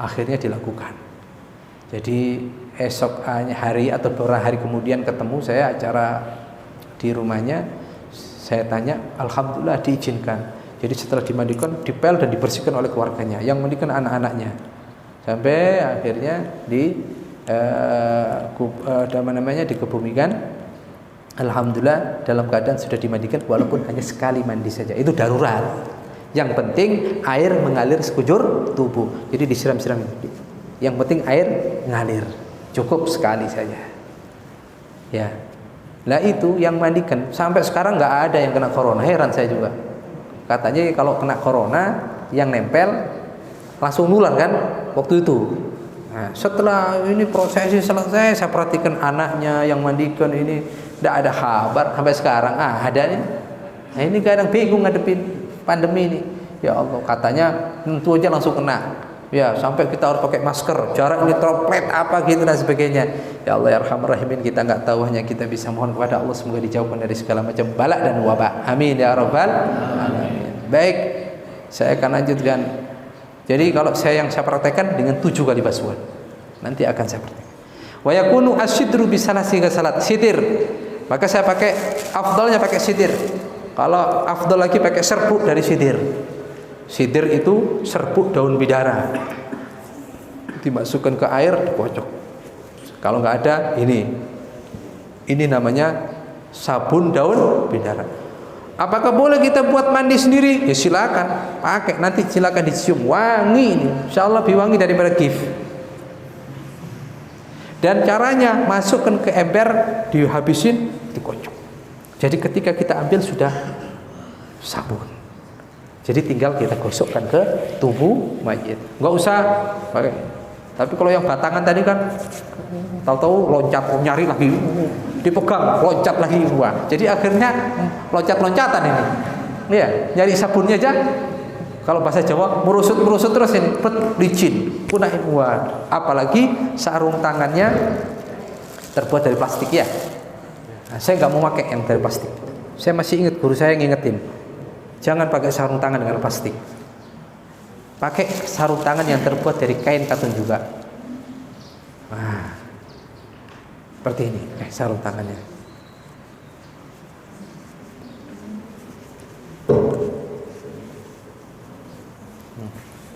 Akhirnya dilakukan. Jadi esok hari atau beberapa hari kemudian ketemu saya acara di rumahnya, saya tanya, alhamdulillah diizinkan. Jadi setelah dimandikan, dipel dan dibersihkan oleh keluarganya, yang mandikan anak-anaknya. Sampai akhirnya dikebumikan. Alhamdulillah dalam keadaan sudah dimandikan walaupun hanya sekali mandi saja. Itu darurat. Yang penting air mengalir sekujur tubuh. Jadi disiram-siram. Yang penting air mengalir. Cukup sekali saja. Ya. Nah itu yang mandikan. Sampai sekarang nggak ada yang kena corona. Heran saya juga. Katanya kalau kena corona yang nempel langsung nular kan waktu itu. Nah, setelah ini prosesi selesai, saya perhatikan anaknya yang mandikan ini tidak ada kabar sampai sekarang. Ada nih. Nah ini kadang bingung ngadepin pandemi ini. Ya Allah, katanya tentu aja langsung kena. Ya sampai kita harus pakai masker, jarak ini droplet apa gitu dan sebagainya. Ya Allah ya Arhamar Rahimin, kita nggak tahu, hanya kita bisa mohon kepada Allah semoga dijauhkan dari segala macam bala dan wabak. Amin ya Rabbal alamin. Baik, saya akan lanjutkan. Jadi kalau yang saya praktekkan dengan 7 kali basuhan. Nanti akan saya praktekkan. Wa yakunu asyidru bisalasi salat sidir. Maka saya pakai afdalnya pakai sidir. Kalau afdal lagi pakai serbuk dari sidir. Sidir itu serbuk daun bidara. Dimasukkan ke air, dikocok. Kalau nggak ada ini namanya sabun daun bidara. Apakah boleh kita buat mandi sendiri? Ya silakan, pakai. Nanti silakan dicium, wangi ini. Insyaallah lebih wangi daripada gift. Dan caranya masukkan ke ember, dihabisin, dikocok. Jadi ketika kita ambil sudah sabun. Jadi tinggal kita gosokkan ke tubuh mayit. Nggak usah pakai. Tapi kalau yang batangan tadi kan tahu-tahu loncat nyari lagi, dipegang loncat lagi. Wah, jadi akhirnya loncat-loncatan ini. Iya, nyari sabunnya aja. Kalau bahasa Jawa merusut terus ini, licin, punah wah. Apalagi sarung tangannya terbuat dari plastik ya. Nah, saya nggak mau pakai yang dari plastik. Saya masih ingat guru saya ngingetin, jangan pakai sarung tangan dengan plastik. Pakai sarung tangan yang terbuat dari kain katun juga. Nah, seperti ini, sarung tangannya.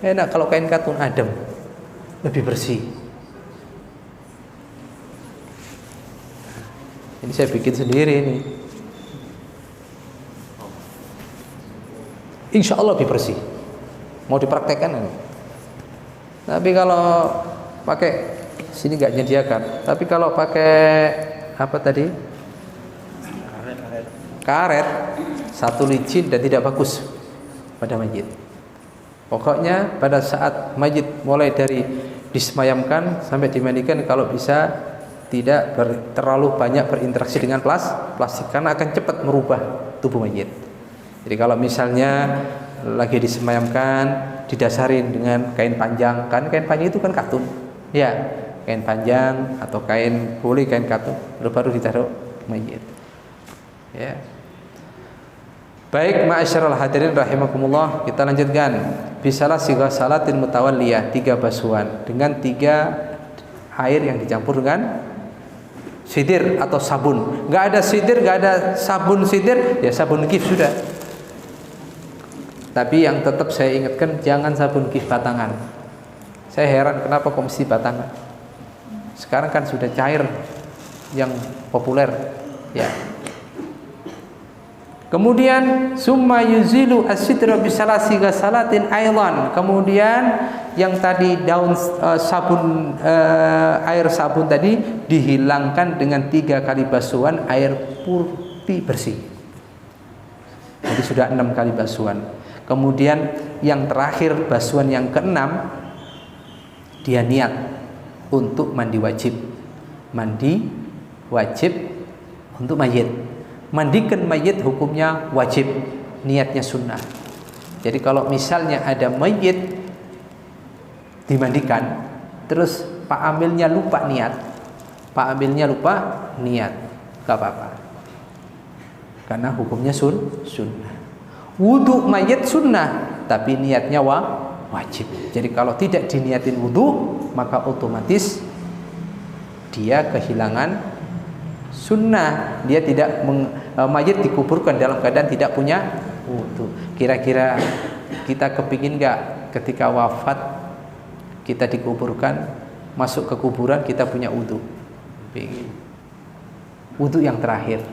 Enak kalau kain katun adem, lebih bersih. Ini saya bikin sendiri ini. Insya Allah lebih bersih. Mau dipraktekkan ini. Tapi kalau pakai sini nggak menyediakan. Tapi kalau pakai apa tadi? Karet, satu licin dan tidak bagus pada mayit. Pokoknya pada saat mayit mulai dari disemayamkan sampai dimandikan, kalau bisa tidak terlalu banyak berinteraksi dengan plastik karena akan cepat merubah tubuh mayit. Jadi kalau misalnya lagi disemayamkan, didasarin dengan kain panjang, kan kain panjang itu kan katun, ya kain panjang atau kain boleh kain katun, baru ditaruh mayit. Ya. Baik, ma'asyiral hadirin rahimakumullah, kita lanjutkan. Bisalah sighah salatin mutawalliyah, 3 basuhan dengan 3 air yang dicampur dengan sidir atau sabun. Enggak ada sidir, enggak ada sabun sidir, ya sabun kif sudah. Tapi yang tetap saya ingatkan, jangan sabun kif batangan. Saya heran kenapa kok mesti batangan. Sekarang kan sudah cair yang populer, ya. Kemudian summa yuzilu as-sidra bisalasi ghasalatin aidan. Kemudian yang tadi daun sabun air sabun tadi dihilangkan dengan 3 kali basuhan air putih bersih. Jadi sudah 6 kali basuhan. Kemudian yang terakhir basuhan yang ke-6, dia niat untuk mandi wajib. Mandi wajib untuk mayit. Mandikan mayit hukumnya wajib, niatnya sunnah. Jadi kalau misalnya ada mayit dimandikan, terus Pak Amilnya lupa niat, gak apa-apa, karena hukumnya sunnah. Wudhu mayit sunnah, tapi niatnya wajib. Jadi kalau tidak diniatin wudu, maka otomatis dia kehilangan sunnah. Dia tidak mayit dikuburkan dalam keadaan tidak punya wudu. Kira-kira kita kepingin nggak ketika wafat kita dikuburkan, masuk ke kuburan kita punya wudu? Pingin. Wudu yang terakhir.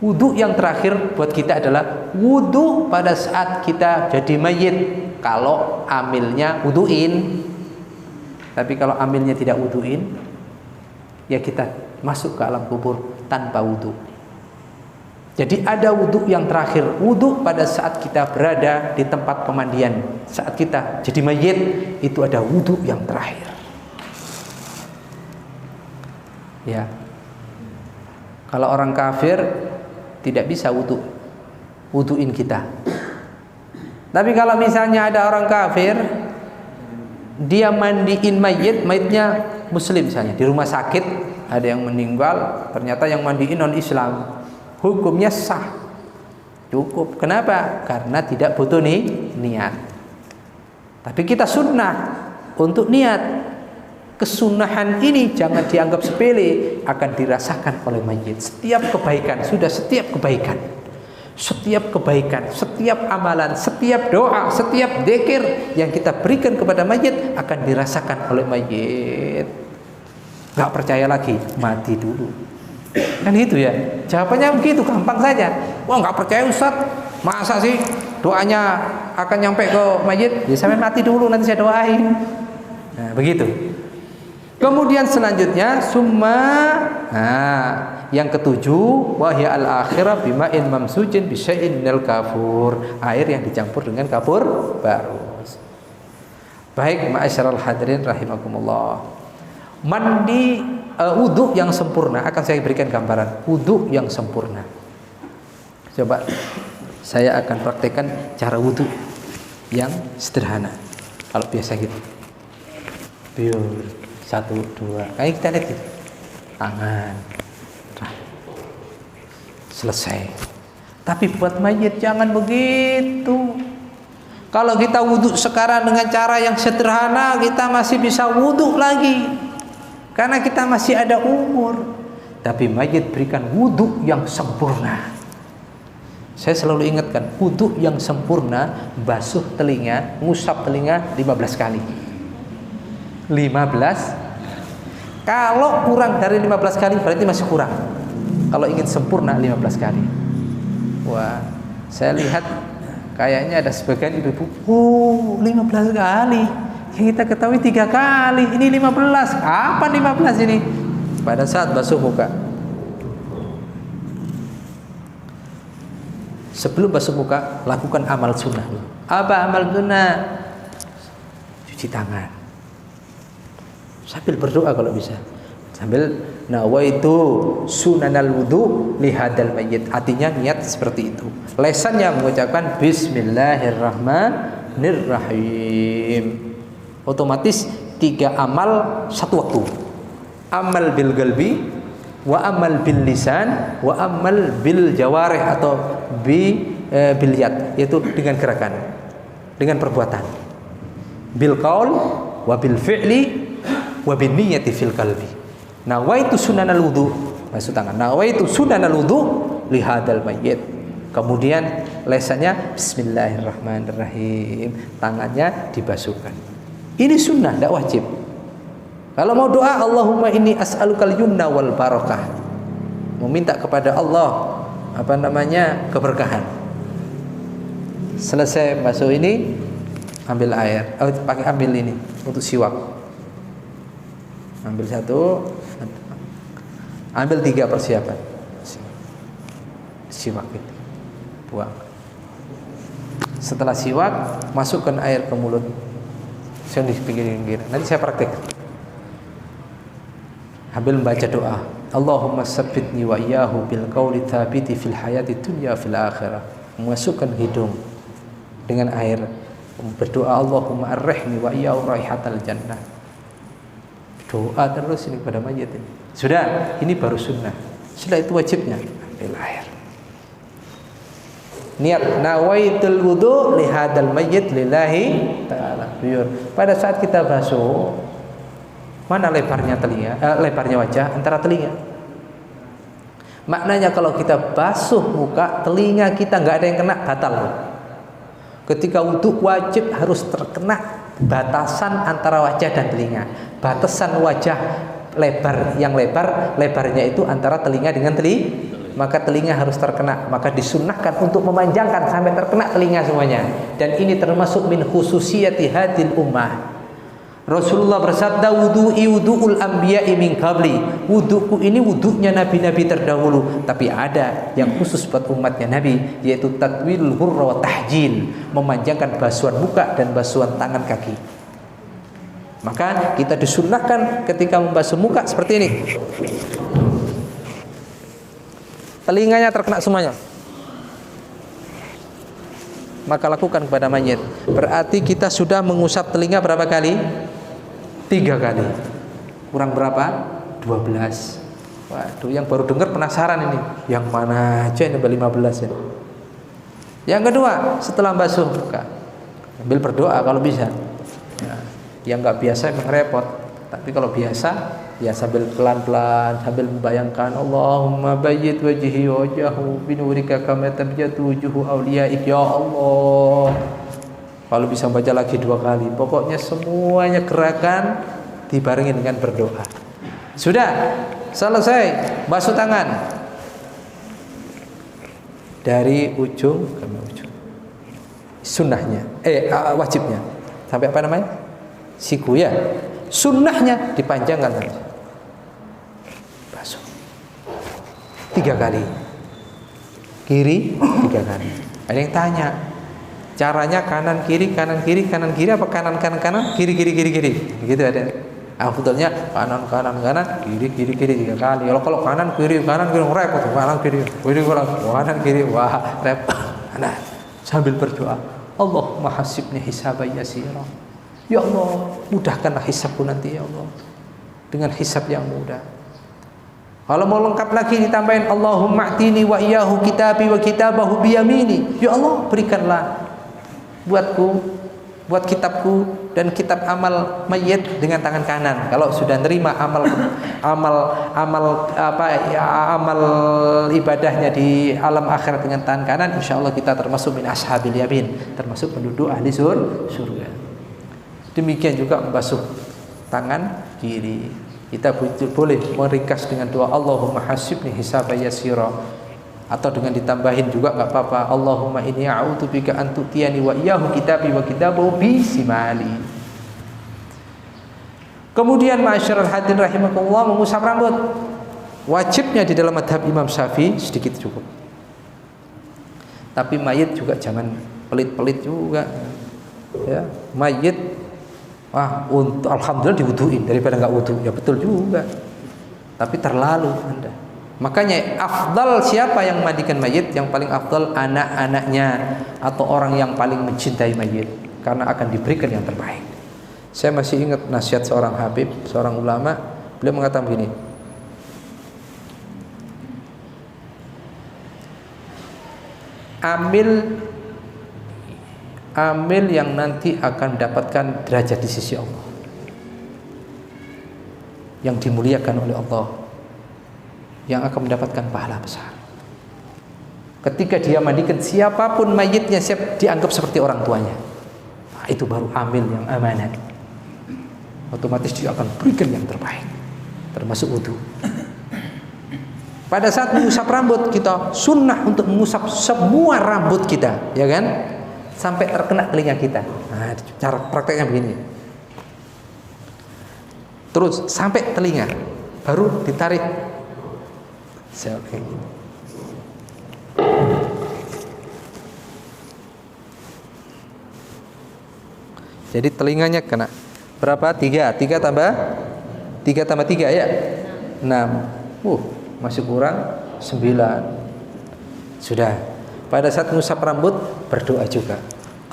Wudu yang terakhir buat kita adalah wudu pada saat kita jadi mayit. Kalau amilnya wuduin. Tapi kalau amilnya tidak wuduin, ya kita masuk ke alam kubur tanpa wudu. Jadi ada wudu yang terakhir. Wudu pada saat kita berada di tempat pemandian. Saat kita jadi mayit, itu ada wudu yang terakhir. Ya. Kalau orang kafir tidak bisa wuduin kita. Tapi kalau misalnya ada orang kafir, dia mandiin mayitnya muslim misalnya, di rumah sakit ada yang meninggal, ternyata yang mandiin non Islam, hukumnya sah, cukup. Kenapa? Karena tidak butuh niat. Tapi kita sunnah untuk niat. Kesunahan ini jangan dianggap sepele, akan dirasakan oleh mayit. Setiap kebaikan, setiap kebaikan, setiap amalan, setiap doa, setiap zikir yang kita berikan kepada mayit akan dirasakan oleh mayit. Gak percaya lagi, mati dulu. Kan itu ya, jawabannya begitu, gampang saja. Wah, gak percaya Ustaz, masa sih doanya akan nyampe ke mayit? Ya sampai mati dulu, nanti saya doain. Nah, begitu. Kemudian selanjutnya yang ketujuh, wahya al-akhirah bima'in mamsujin bisyai'in minal kafur, air yang dicampur dengan kafur barus. Baik, ma'asyiral hadirin rahimakumullah. Mandi wudu yang sempurna, akan saya berikan gambaran wudu yang sempurna. Coba saya akan praktekkan cara wudu yang sederhana. Kalau biasa gitu. Biar 1, 2, kayak kita lihat gitu. Tangan. Selesai. Tapi buat mayit jangan begitu. Kalau kita wudhu sekarang dengan cara yang sederhana, kita masih bisa wudhu lagi, karena kita masih ada umur. Tapi mayit berikan wudhu yang sempurna. Saya selalu ingatkan, wudhu yang sempurna, basuh telinga, ngusap telinga 15 kali. 15. Kalau kurang dari 15 kali berarti masih kurang. Kalau ingin sempurna 15 kali. Wah, saya lihat kayaknya ada sebagian ibu-ibu, 15 kali. Yang kita ketahui 3 kali, ini 15. Apa 15 ini? Pada saat basuh muka. Sebelum basuh muka, lakukan amal sunnah. Apa amal sunnah? Cuci tangan. Sambil berdoa kalau bisa. Sambil nawaitu sunanal wudu lihadal mayyit. Artinya niat seperti itu. Lesannya mengucapkan bismillahirrahmanirrahim. Otomatis 3 amal satu waktu. Amal bil qalbi, wa amal bil lisan, wa amal bil jawarih atau bil yad, yaitu dengan gerakan, dengan perbuatan. Bil qaul wa bil fi'li wa bin niyyati fil qalbi. Nawaitu sunanal wudu, basuh tangan. Nawaitu sunanal wudu li hadzal mayyit. Kemudian lesannya bismillahirrahmanirrahim, tangannya dibasuhkan. Ini sunnah, tidak wajib. Kalau mau doa, Allahumma inni as'alukal yumna wal barakah, meminta kepada Allah keberkahan. Selesai basuh ini, ambil air, ambil ini untuk siwak. Ambil 1, ambil 3 persiapan. Siwak itu, buang. Setelah siwak, masukkan air ke mulut. Saya di pinggir-pinggir. Nanti saya praktek. Ambil membaca doa. Allahumma sabbitni wa iyyahu bil qawli tsabiti fil hayati dunya fil akhirah. Masukkan hidung dengan air. Berdoa Allahumma arrihni wa iyyahu raihatal jannah. Doa terus ini pada mayit ini. Sudah, ini baru sunnah. Setelah itu wajibnya ambil air. Niat nawaitul wudu li hadzal mayyit lillahi ta'ala. Pada saat kita basuh, mana lebarnya lebarnya wajah antara telinga. Maknanya kalau kita basuh muka, telinga kita nggak ada yang kena, batal. Ketika wudu wajib harus terkena batasan antara wajah dan telinga. Batasan wajah lebarnya itu antara telinga dengan telinga. Maka telinga harus terkena, maka disunnahkan untuk memanjangkan sampai terkena telinga semuanya. Dan ini termasuk min khususiyati hadil ummah. Rasulullah bersabda, wudu'i wudu'ul anbiya'i min qabli. Wudu'ku ini wudu'nya nabi-nabi terdahulu. Tapi ada yang khusus buat umatnya Nabi, yaitu tatwilul hurra wa tahjil, memanjangkan basuhan muka dan basuhan tangan kaki. Maka kita disunnahkan ketika membasuh muka seperti ini. Telinganya terkena semuanya, maka lakukan kepada mayit. Berarti kita sudah mengusap telinga berapa kali? 3 kali. Kurang berapa? 12. Waduh, yang baru dengar penasaran ini. Yang mana aja ini 15 ya. Yang kedua, setelah basuh muka, sambil berdoa kalau bisa. Ya, yang nggak biasa memang repot. Tapi kalau biasa, ya sambil pelan-pelan, sambil membayangkan Allahumma bayyid wajhi wajhahu binurika kama tabyatu wujuhu awliyaik, ya Allah. Kalau bisa baca lagi 2 kali. Pokoknya semuanya gerakan dibarengi dengan berdoa. Sudah selesai basuh tangan dari ujung ke ujung. Sunnahnya, wajibnya sampai apa namanya? Siku ya. Sunnahnya dipanjangkan saja. Basuh 3 kali, kiri 3 kali. Ada yang tanya, caranya kanan kiri apa kanan kiri begitu ada. Afdalnya kanan kiri 3 kali. Kalau kanan kiri repot, kanan kiri wah repot. Nah, sambil berdoa, Allahumma hasibni hisaban yasira. Ya Allah, mudahkanlah hisabku nanti ya Allah, dengan hisab yang mudah. Kalau mau lengkap lagi ditambahin Allahumma a'tini wa iyyahu kitabi wa kitabahu biyamini. Ya Allah, berikanlah buat kitabku dan kitab amal mayit dengan tangan kanan. Kalau sudah nerima amal ibadahnya di alam akhirat dengan tangan kanan, insyaallah kita termasuk min ashabil yamin, termasuk penduduk ahli surga. Demikian juga membasuh tangan kiri. Kita boleh meringkas dengan doa Allahumma hasibni hisaban yasira, atau dengan ditambahin juga enggak apa-apa. Allahumma inni a'udzubika an tu'tiyani wa iyyahu kitabi wa kitabahu bi simali. Kemudian ma'asyiral hadirin rahimakumullah, mengusap rambut. Wajibnya di dalam madhab Imam Syafi'i sedikit cukup. Tapi mayit juga jangan pelit-pelit juga. Ya, mayit untuk alhamdulillah diwuduin daripada enggak wudu, ya betul juga. Tapi terlalu Anda. Makanya afdal siapa yang memandikan mayit? Yang paling afdal anak-anaknya atau orang yang paling mencintai mayit, karena akan diberikan yang terbaik. Saya masih ingat nasihat seorang habib, seorang ulama, beliau mengatakan begini, amil yang nanti akan dapatkan derajat di sisi Allah, yang dimuliakan oleh Allah, yang akan mendapatkan pahala besar. Ketika dia mandikan siapapun mayitnya, dianggap seperti orang tuanya. Nah, itu baru amil yang amanat. Otomatis dia akan berikan yang terbaik, termasuk wudu. Pada saat mengusap rambut, kita sunnah untuk mengusap semua rambut kita, ya kan? Sampai terkena telinga kita. Nah, cara prakteknya begini. Terus sampai telinga, baru ditarik. Oke. Jadi telinganya kena. Berapa? 3 tambah 3 ya? 6. Masih kurang 9. Sudah. Pada saat mengusap rambut, berdoa juga.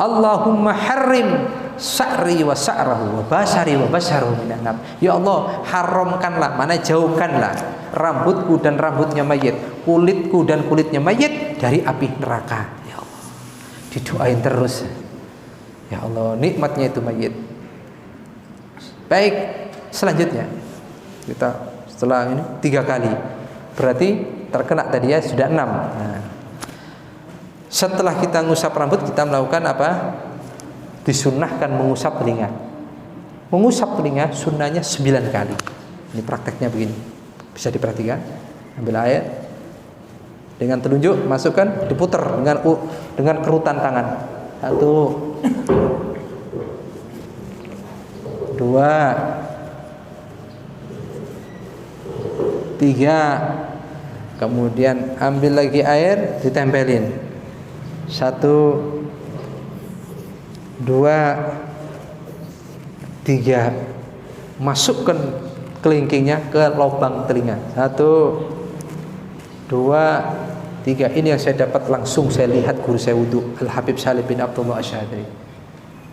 Allahumma harrim sa'ri wa sa'rahu wa basari wa basarahu minan nar. Ya Allah, haramkanlah, mana jauhkanlah rambutku dan rambutnya mayit, kulitku dan kulitnya mayit dari api neraka. Ya Allah. didoain terus. Ya Allah, nikmatnya itu mayit. Baik, selanjutnya kita setelah ini 3 kali, berarti terkena tadi ya sudah 6. Nah, setelah kita ngusap rambut, kita melakukan apa? Disunnahkan mengusap telinga. Mengusap telinga sunnahnya 9 kali. Ini prakteknya begini, bisa diperhatikan. Ambil air, dengan telunjuk masukkan, diputar dengan kerutan tangan. 1, 2, 3. Kemudian ambil lagi air, ditempelin. 1, 2, 3. Masukkan kelingkingnya ke lubang telinga. 1, 2, 3. Ini yang saya dapat langsung, saya lihat guru saya wudu, Al-Habib Salih bin Abdullah Asy'ari.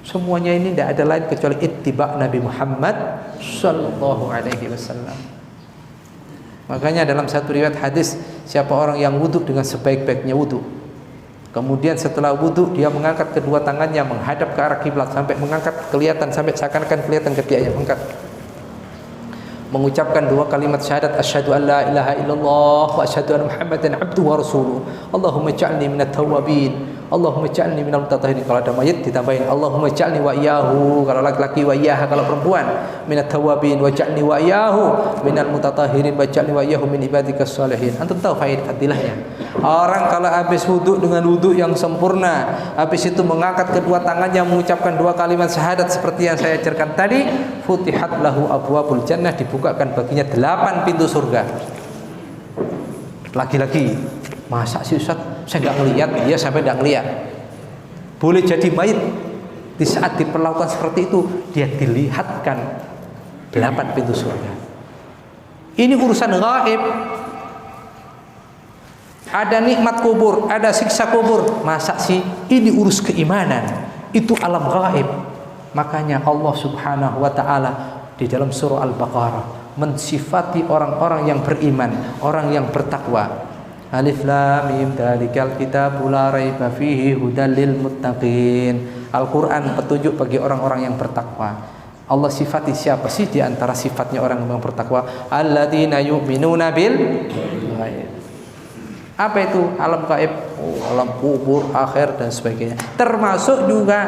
Semuanya ini tidak ada lain kecuali ittiba' Nabi Muhammad sallallahu alaihi wasallam. Makanya dalam satu riwayat hadis, siapa orang yang wudu dengan sebaik-baiknya wudu, kemudian setelah wudu dia mengangkat kedua tangannya menghadap ke arah kiblat sampai mengangkat kelihatan, sampai seakan-akan kelihatan ketiaknya mengangkat, mengucapkan 2 kalimat syahadat, asyhadu an la ilaha illallah wa asyhadu anna muhammadan abduhu wa rasuluh, Allahumma ij'alni minat tawwabin, Allahumma ij'alni minal mutatahhirin. Kalau ada mayit ditambahin Allahumma ij'alni wa iyyahu, kalau laki-laki wa iyyaha, kalau perempuan minat tawwabin wa ij'alni wa iyyahu minal mutatahhirin wa ij'alni wa iyyahu min ibadikas sholihin. Antum tahu fadilahnya. Orang kalau habis wudu dengan wudu yang sempurna, habis itu mengangkat kedua tangannya mengucapkan 2 kalimat syahadat seperti yang saya ajarkan tadi, futihat lahu abwabul jannah, dibukakan baginya 8 pintu surga. Laki-laki, masa sih Ustaz, saya nggak ngelihat? Dia sampai nggak ngelihat. Boleh jadi mayit di saat diperlakukan seperti itu, dia dilihatkan 8 pintu surga. Ini urusan gaib. Ada nikmat kubur, ada siksa kubur. Masa sih? Ini urus keimanan. Itu alam gaib. Makanya Allah Subhanahu wa taala di dalam surah Al-Baqarah mensifati orang-orang yang beriman, orang yang bertakwa. Alif lam mim dzalikal kitabul la raiba fihi hudal lil muttaqin. Al-Qur'an petunjuk bagi orang-orang yang bertakwa. Allah sifati siapa sih di antara sifatnya orang yang bertakwa? Alladzina yu'minuna bil ghaib. Apa itu alam gaib? Alam kubur, akhir dan sebagainya. Termasuk juga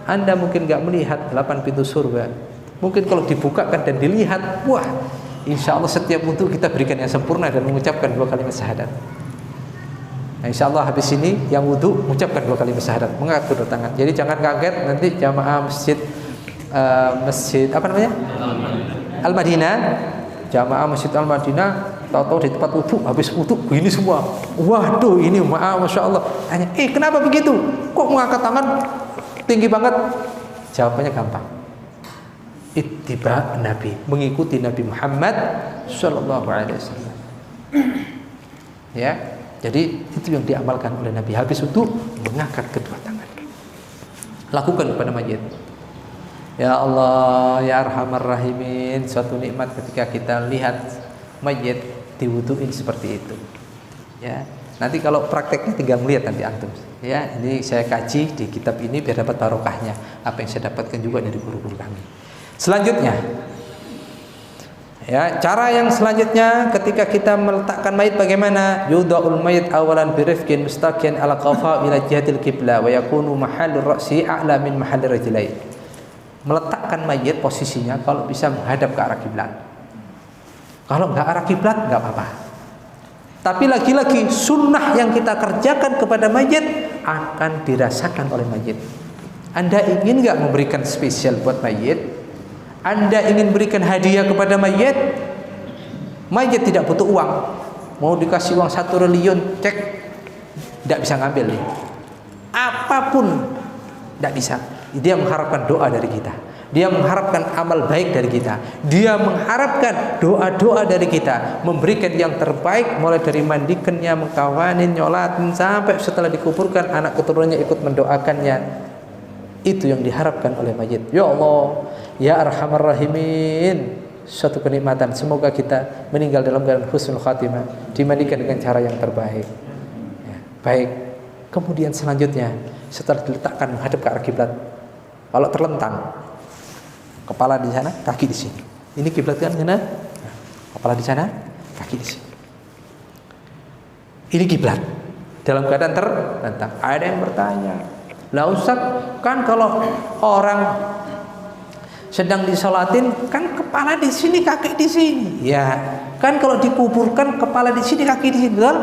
Anda mungkin enggak melihat 8 pintu surga. Mungkin kalau dibukakan dan dilihat, wah, insya Allah setiap wudu kita berikan yang sempurna dan mengucapkan 2 kalimat syahadat. Nah, insya Allah habis ini yang wudu mengucapkan 2 kalimat syahadat, mengangkat kedua tangan. Jadi jangan kaget nanti jamaah masjid apa namanya? Al-Madinah, jamaah masjid Al-Madinah, tahu-tahu di tempat wudu habis wudu begini semua. Waduh, ini masya Allah. Tanya, kenapa begitu? Kok mengangkat tangan tinggi banget? Jawabannya gampang. Ittiba Nabi, mengikuti Nabi Muhammad sallallahu alaihi wasallam. Ya, jadi itu yang diamalkan oleh Nabi. Habis itu mengangkat kedua tangan. Lakukan kepada mayit. Ya Allah, ya Arhamar Rahimin, suatu nikmat ketika kita lihat mayit diwuduin seperti itu. Ya, nanti kalau prakteknya tinggal melihat nanti antum. Ya, ini saya kaji di kitab ini biar dapat barokahnya. Apa yang saya dapatkan juga dari guru-guru kami. Selanjutnya, ya, cara yang selanjutnya ketika kita meletakkan mayit bagaimana? Yudha'ul mayit awalan birifqin mustaqiyan ala qafa ila jihatil qibla wa yakunu mahallur ra'si a'la min mahallir rijlain. Meletakkan mayit posisinya kalau bisa menghadap ke arah kiblat. Kalau enggak arah kiblat enggak apa-apa. Tapi lagi-lagi sunnah yang kita kerjakan kepada mayit akan dirasakan oleh mayit. Anda ingin enggak memberikan spesial buat mayit? Anda ingin berikan hadiah kepada mayit? Mayit tidak butuh uang. Mau dikasih uang 1 triliun, cek, tidak bisa ngambil. Apapun tidak bisa. Dia mengharapkan doa dari kita. Dia mengharapkan amal baik dari kita. Dia mengharapkan doa-doa dari kita, memberikan yang terbaik, mulai dari mandikannya, mengkawanin, nyolatin, sampai setelah dikuburkan anak keturunannya ikut mendoakannya. Itu yang diharapkan oleh mayit. Ya Allah, ya Arhamar Rahimin, suatu kenikmatan. Semoga kita meninggal dalam keadaan husnul khatimah, dimandikan dengan cara yang terbaik. Ya, baik. Kemudian selanjutnya setelah diletakkan menghadap ke arah kiblat. Kalau terlentang, kepala di sana, kaki di sini. Ini kiblat kan kena? Kepala di sana, kaki di sini. Ini kiblat dalam keadaan terlentang. Ada yang bertanya, lah Ustaz, kan kalau orang sedang disolatin kan kepala di sini, kaki di sini. Ya, kan kalau dikuburkan kepala di sini, kaki di sini, betul?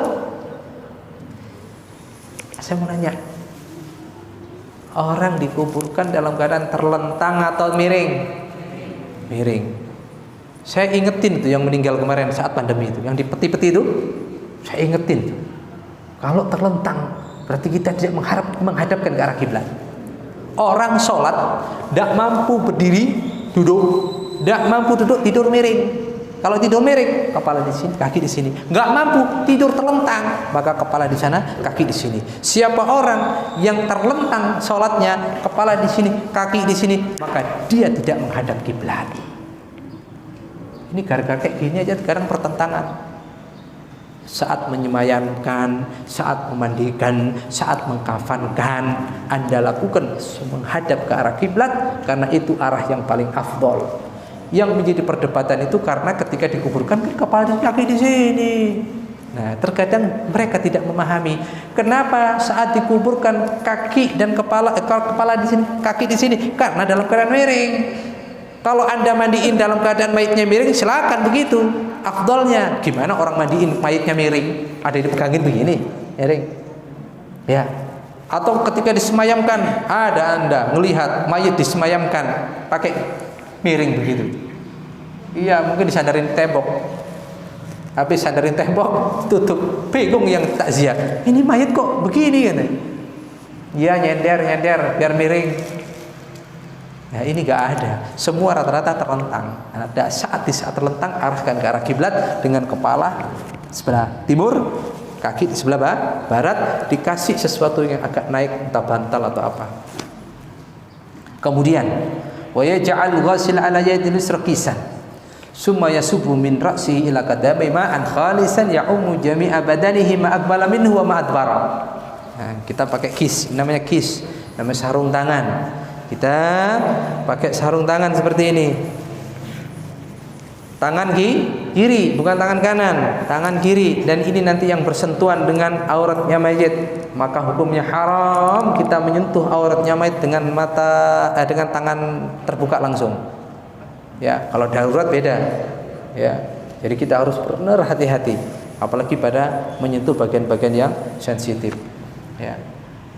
Saya mau nanya, orang dikuburkan dalam keadaan terlentang atau miring? Miring. Saya ingetin itu yang meninggal kemarin saat pandemi itu, yang di peti-peti itu, saya ingetin. Kalau terlentang, berarti kita tidak menghadapkan ke arah kiblat. Orang sholat tidak mampu berdiri, duduk, tidak mampu duduk, tidur miring. Kalau tidur miring, kepala di sini, kaki di sini. Nggak mampu tidur terlentang, maka kepala di sana, kaki di sini. Siapa orang yang terlentang sholatnya, kepala di sini, kaki di sini, maka dia tidak menghadap kiblat. Ini gara-gara kayak gini aja sekarang pertentangan. Saat menyemayamkan, saat memandikan, saat mengkafankan, Anda lakukan menghadap ke arah kiblat karena itu arah yang paling afdol. Yang menjadi perdebatan itu karena ketika dikuburkan kan kepala dan kaki di sini. Nah, terkadang mereka tidak memahami kenapa saat dikuburkan kaki dan kepala di sini, kaki di sini, karena dalam keadaan miring. Kalau Anda mandiin dalam keadaan mayitnya miring, silakan begitu. Afdolnya gimana orang mandiin mayitnya miring? Ada dipegangin begini, miring. Ya. Atau ketika disemayamkan, ada Anda melihat mayit disemayamkan pakai miring begitu. Iya, mungkin disandarin tembok. Habis sandarin tembok, tutup. Bingung yang takziah. Ini mayit kok begini kan? Iya, nyender biar miring. Nah, ini gak ada. Semua rata-rata terlentang. Ada di saat terlentang arahkan ke arah kiblat dengan kepala sebelah timur, kaki di sebelah barat, dikasih sesuatu yang agak naik, entah bantal atau apa. Kemudian wa yaj'al ghasil ala yadil yusra qisan summa yasubu min ra'sihi ila qadamai ma'an khalisan ya'umu jami'a badanihi ma aqbala minhu wa ma adbara. Nah, kita pakai kis, namanya kis, namanya sarung tangan. Kita pakai sarung tangan seperti ini. Tangan kiri, bukan tangan kanan, tangan kiri, dan ini nanti yang bersentuhan dengan auratnya mayit, maka hukumnya haram kita menyentuh auratnya mayit dengan dengan tangan terbuka langsung. Ya, kalau darurat beda. Ya, jadi kita harus benar hati-hati, apalagi pada menyentuh bagian-bagian yang sensitif. Ya.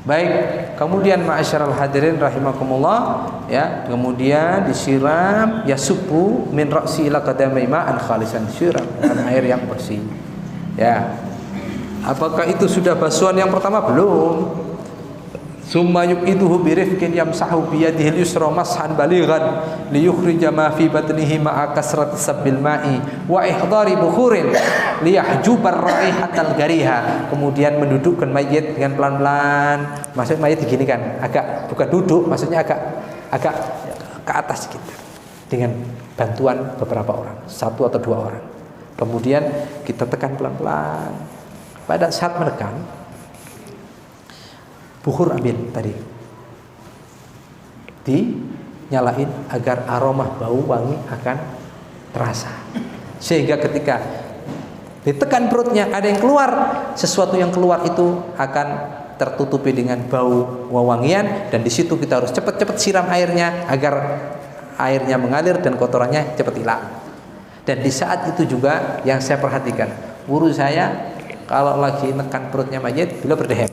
Baik, kemudian ma'asyiral hadirin rahimakumullah, ya, kemudian disiram yasubu min ra'si ila qadamai ma'an khalisan, disiram dengan air yang bersih. Ya. Apakah itu sudah basuhan yang pertama? Belum. Summa yuqiduhu birifqin yamsahu bi yadihi al-yusra mashan balighan liyukhrija ma fi batnihi ma'a kasrati sabbil ma'i wa ihdari bukhurin liyahjubar raihatal gariha. Kemudian mendudukkan mayit dengan pelan-pelan. Maksud mayit begini kan, agak bukan duduk, maksudnya agak ke atas gitu. Dengan bantuan beberapa orang, satu atau dua orang. Kemudian kita tekan pelan-pelan. Pada saat menekan, bukhur ambil tadi, dinyalain agar aroma bau wangi akan terasa, sehingga ketika ditekan perutnya ada yang keluar, sesuatu yang keluar itu akan tertutupi dengan bau wewangian, dan di situ kita harus cepat-cepat siram airnya agar airnya mengalir dan kotorannya cepat hilang. Dan di saat itu juga yang saya perhatikan, guru saya kalau lagi nekan perutnya mayit, beliau berdehem.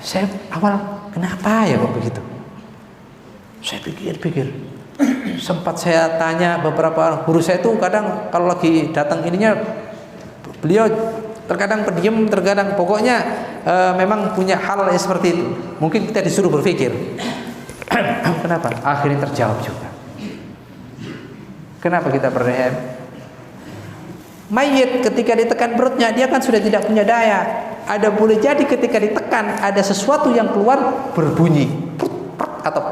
Saya awal kenapa ya kok begitu? Saya pikir-pikir. Sempat saya tanya beberapa orang. Guru saya itu kadang kalau lagi datang ininya, beliau terkadang pendiam, terkadang pokoknya memang punya hal yang seperti itu. Mungkin kita disuruh berpikir. Kenapa? Akhirnya terjawab juga. Kenapa kita berdehem? Mayit ketika ditekan perutnya, dia kan sudah tidak punya daya. Ada boleh jadi ketika ditekan ada sesuatu yang keluar berbunyi atau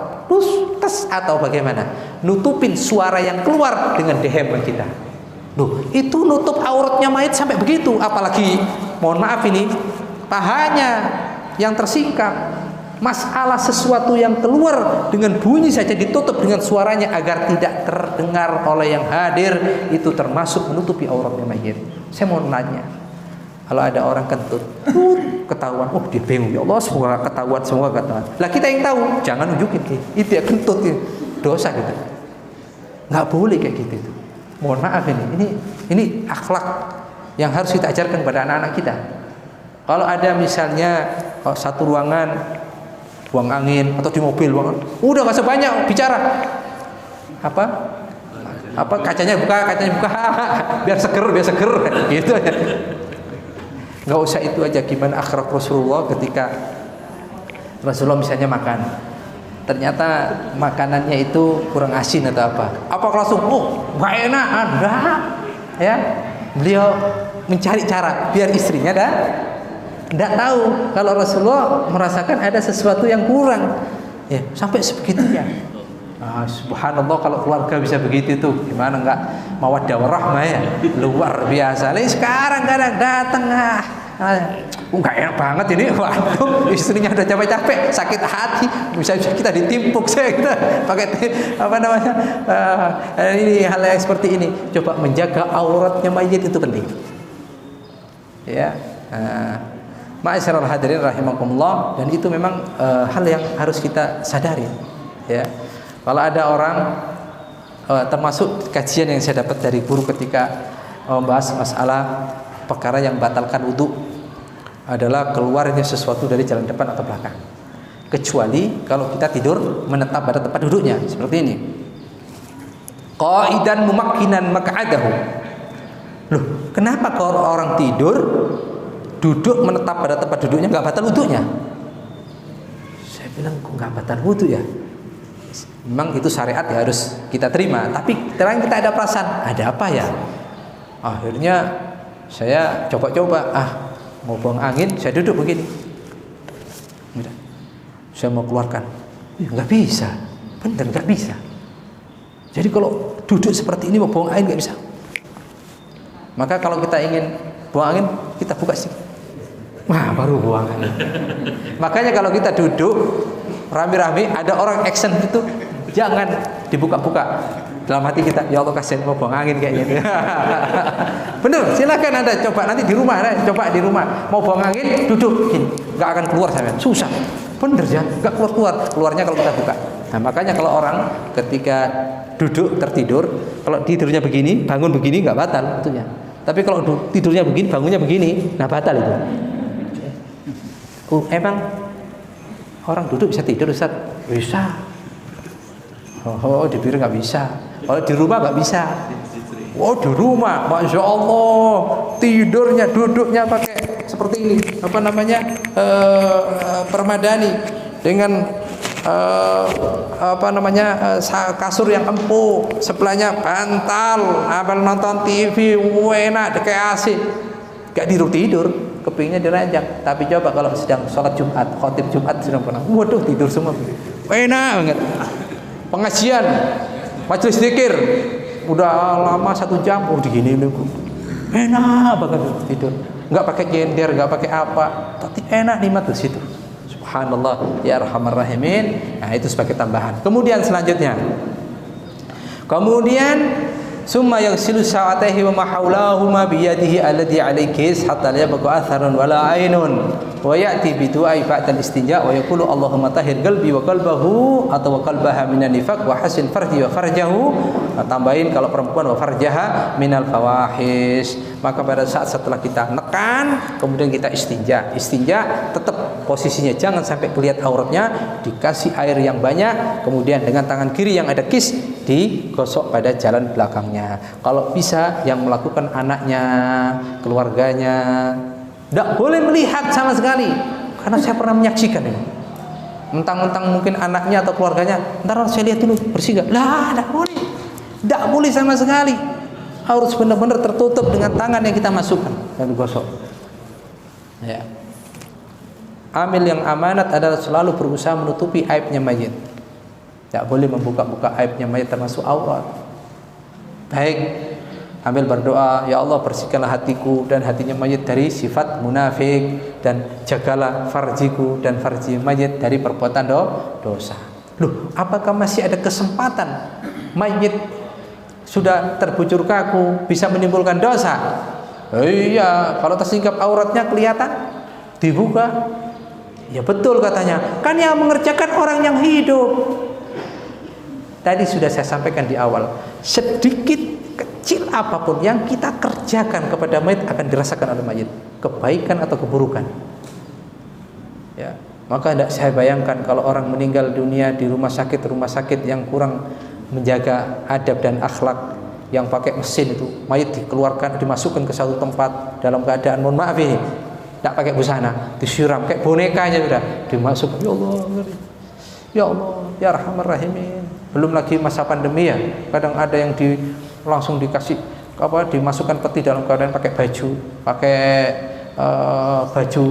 tes atau bagaimana, nutupin suara yang keluar dengan deheman kita. Loh, itu nutup auratnya mayit sampai begitu, apalagi mohon maaf ini pahanya yang tersingkap. Masalah sesuatu yang keluar dengan bunyi saja ditutup dengan suaranya agar tidak terdengar oleh yang hadir, itu termasuk menutupi auratnya mayit. Saya mau nanya, kalau ada orang kentut ketahuan, oh dia bingung, ya Allah semoga ketahuan, semoga ketahuan. Lah kita yang tahu, jangan nunjukin itu ya kentut ya. Dosa gitu. Nggak boleh kayak gitu itu. Mohon maaf ini akhlak yang harus kita ajarkan kepada anak-anak kita. Kalau ada misalnya satu ruangan buang angin atau di mobil udah nggak sebanyak bicara apa kacanya buka biar seger gitu ya. Nggak usah itu aja. Gimana akhlak Rasulullah ketika Rasulullah misalnya makan, ternyata makanannya itu kurang asin atau apa langsung nggak enak, enggak ya, beliau mencari cara biar istrinya tidak tahu kalau Rasulullah merasakan ada sesuatu yang kurang, ya sampai sebegitunya. Subhanallah, kalau keluarga bisa begitu tuh gimana nggak mawaddah warahmah ya, luar biasa. Lain sekarang kadang datang nggak enak banget ini, waduh istrinya udah capek-capek sakit hati, bisa kita ditimpuk kita pakai ini hal yang seperti ini. Coba menjaga auratnya mayit itu penting ya. Ma'asyiral hadirin rahimakumullah, dan itu memang hal yang harus kita sadari ya. Kalau ada orang termasuk kajian yang saya dapat dari guru ketika membahas masalah perkara yang batalkan wudu adalah keluarnya sesuatu dari jalan depan atau belakang, kecuali kalau kita tidur menetap pada tempat duduknya seperti ini, qa'idan mumakkinan maq'adahu. Loh, kenapa kalau orang tidur duduk menetap pada tempat duduknya nggak batal wudunya? Saya bilang kok nggak batal wudu ya? Memang itu syariat ya, harus kita terima. Tapi terang kita ada perasaan, ada apa ya? Akhirnya saya coba-coba, mau buang angin, saya duduk begini. Saya mau keluarkan, nggak bisa, bener nggak bisa. Jadi kalau duduk seperti ini mau buang angin nggak bisa. Maka kalau kita ingin buang angin, kita buka sih. Wah, baru buang angin. Makanya kalau kita duduk rame-rame, ada orang action itu, jangan dibuka-buka. Dalam hati kita, ya Allah kasihan mau buang angin kayaknya. Bener, silakan Anda coba nanti di rumah, coba di rumah mau buang angin, duduk gini, nggak akan keluar sampai susah. Bener ya, nggak keluar, keluarnya kalau kita buka. Nah makanya kalau orang ketika duduk tertidur, kalau tidurnya begini, bangun begini nggak batal tentunya. Tapi kalau tidurnya begini, bangunnya begini, nah batal itu. Emang orang duduk bisa tidur Ustaz? Bisa. Di biro nggak bisa. Kalau di rumah nggak bisa. Di rumah, masya Allah, tidurnya, duduknya pakai seperti ini, permadani dengan kasur yang empuk, sebelahnya bantal, nonton TV, enak, kayak AC. Gak tidur, kepingnya diranjang. Tapi coba kalau sedang sholat Jumat, khotib Jumat sedang pernah, waduh tidur semua, enak banget. Pengajian, majelis zikir, udah lama 1 jam, digini nih, enak banget tidur. Nggak pakai gender, nggak pakai apa, tapi enak nikmat di situ. Subhanallah, ya arhamar rahimin. Nah itu sebagai tambahan. Kemudian selanjutnya, summa yaghsilu sa'atayhi wa ma hawlahuma bi yadihi alladhi 'alayhi kis hatta la yabqa atharun wala 'ainun wa ya'ti bi du'ai ba'da al-istinja wa yaqulu Allahumma tahhir qalbi wa qalbahu atau wa qalbaha minan nifaq wa hasin farji wa farjahu. Tambahin kalau perempuan wa farjaha minal fawahish. Maka pada saat setelah kita nekan, kemudian kita istinja tetap posisinya jangan sampai kelihatan auratnya, dikasih air yang banyak, kemudian dengan tangan kiri yang ada kis digosok pada jalan belakangnya. Kalau bisa yang melakukan anaknya, keluarganya, tidak boleh melihat sama sekali, karena saya pernah menyaksikan ini. Mentang-mentang mungkin anaknya atau keluarganya, ntar saya lihat dulu bersih gak? Lah, tidak boleh sama sekali. Harus benar-benar tertutup dengan tangan yang kita masukkan dan digosok. Ya. Amil yang amanat adalah selalu berusaha menutupi aibnya mayit. Tidak boleh membuka-buka aibnya mayit, termasuk aurat. Baik, ambil berdoa, ya Allah bersihkanlah hatiku dan hatinya mayit dari sifat munafik, dan jagalah farjiku dan farji mayit dari perbuatan dosa. Loh, apakah masih ada kesempatan mayit sudah terbujur kaku bisa menimbulkan dosa? Iya, kalau tersingkap auratnya kelihatan, dibuka. Ya betul katanya, kan yang mengerjakan orang yang hidup. Tadi sudah saya sampaikan di awal, sedikit kecil apapun yang kita kerjakan kepada mayit akan dirasakan oleh mayit, kebaikan atau keburukan. Ya, maka tidak saya bayangkan kalau orang meninggal dunia di rumah sakit yang kurang menjaga adab dan akhlak, yang pakai mesin itu, mayit dikeluarkan, dimasukkan ke satu tempat dalam keadaan, mohon maaf ini, tidak pakai busana, disiram kayak bonekanya sudah, dimasukkan. Ya Allah, ya Allah, ya Arhamar Rahimin. Belum lagi masa pandemi ya, kadang ada yang langsung dikasih dimasukkan peti dalam keadaan pakai baju, baju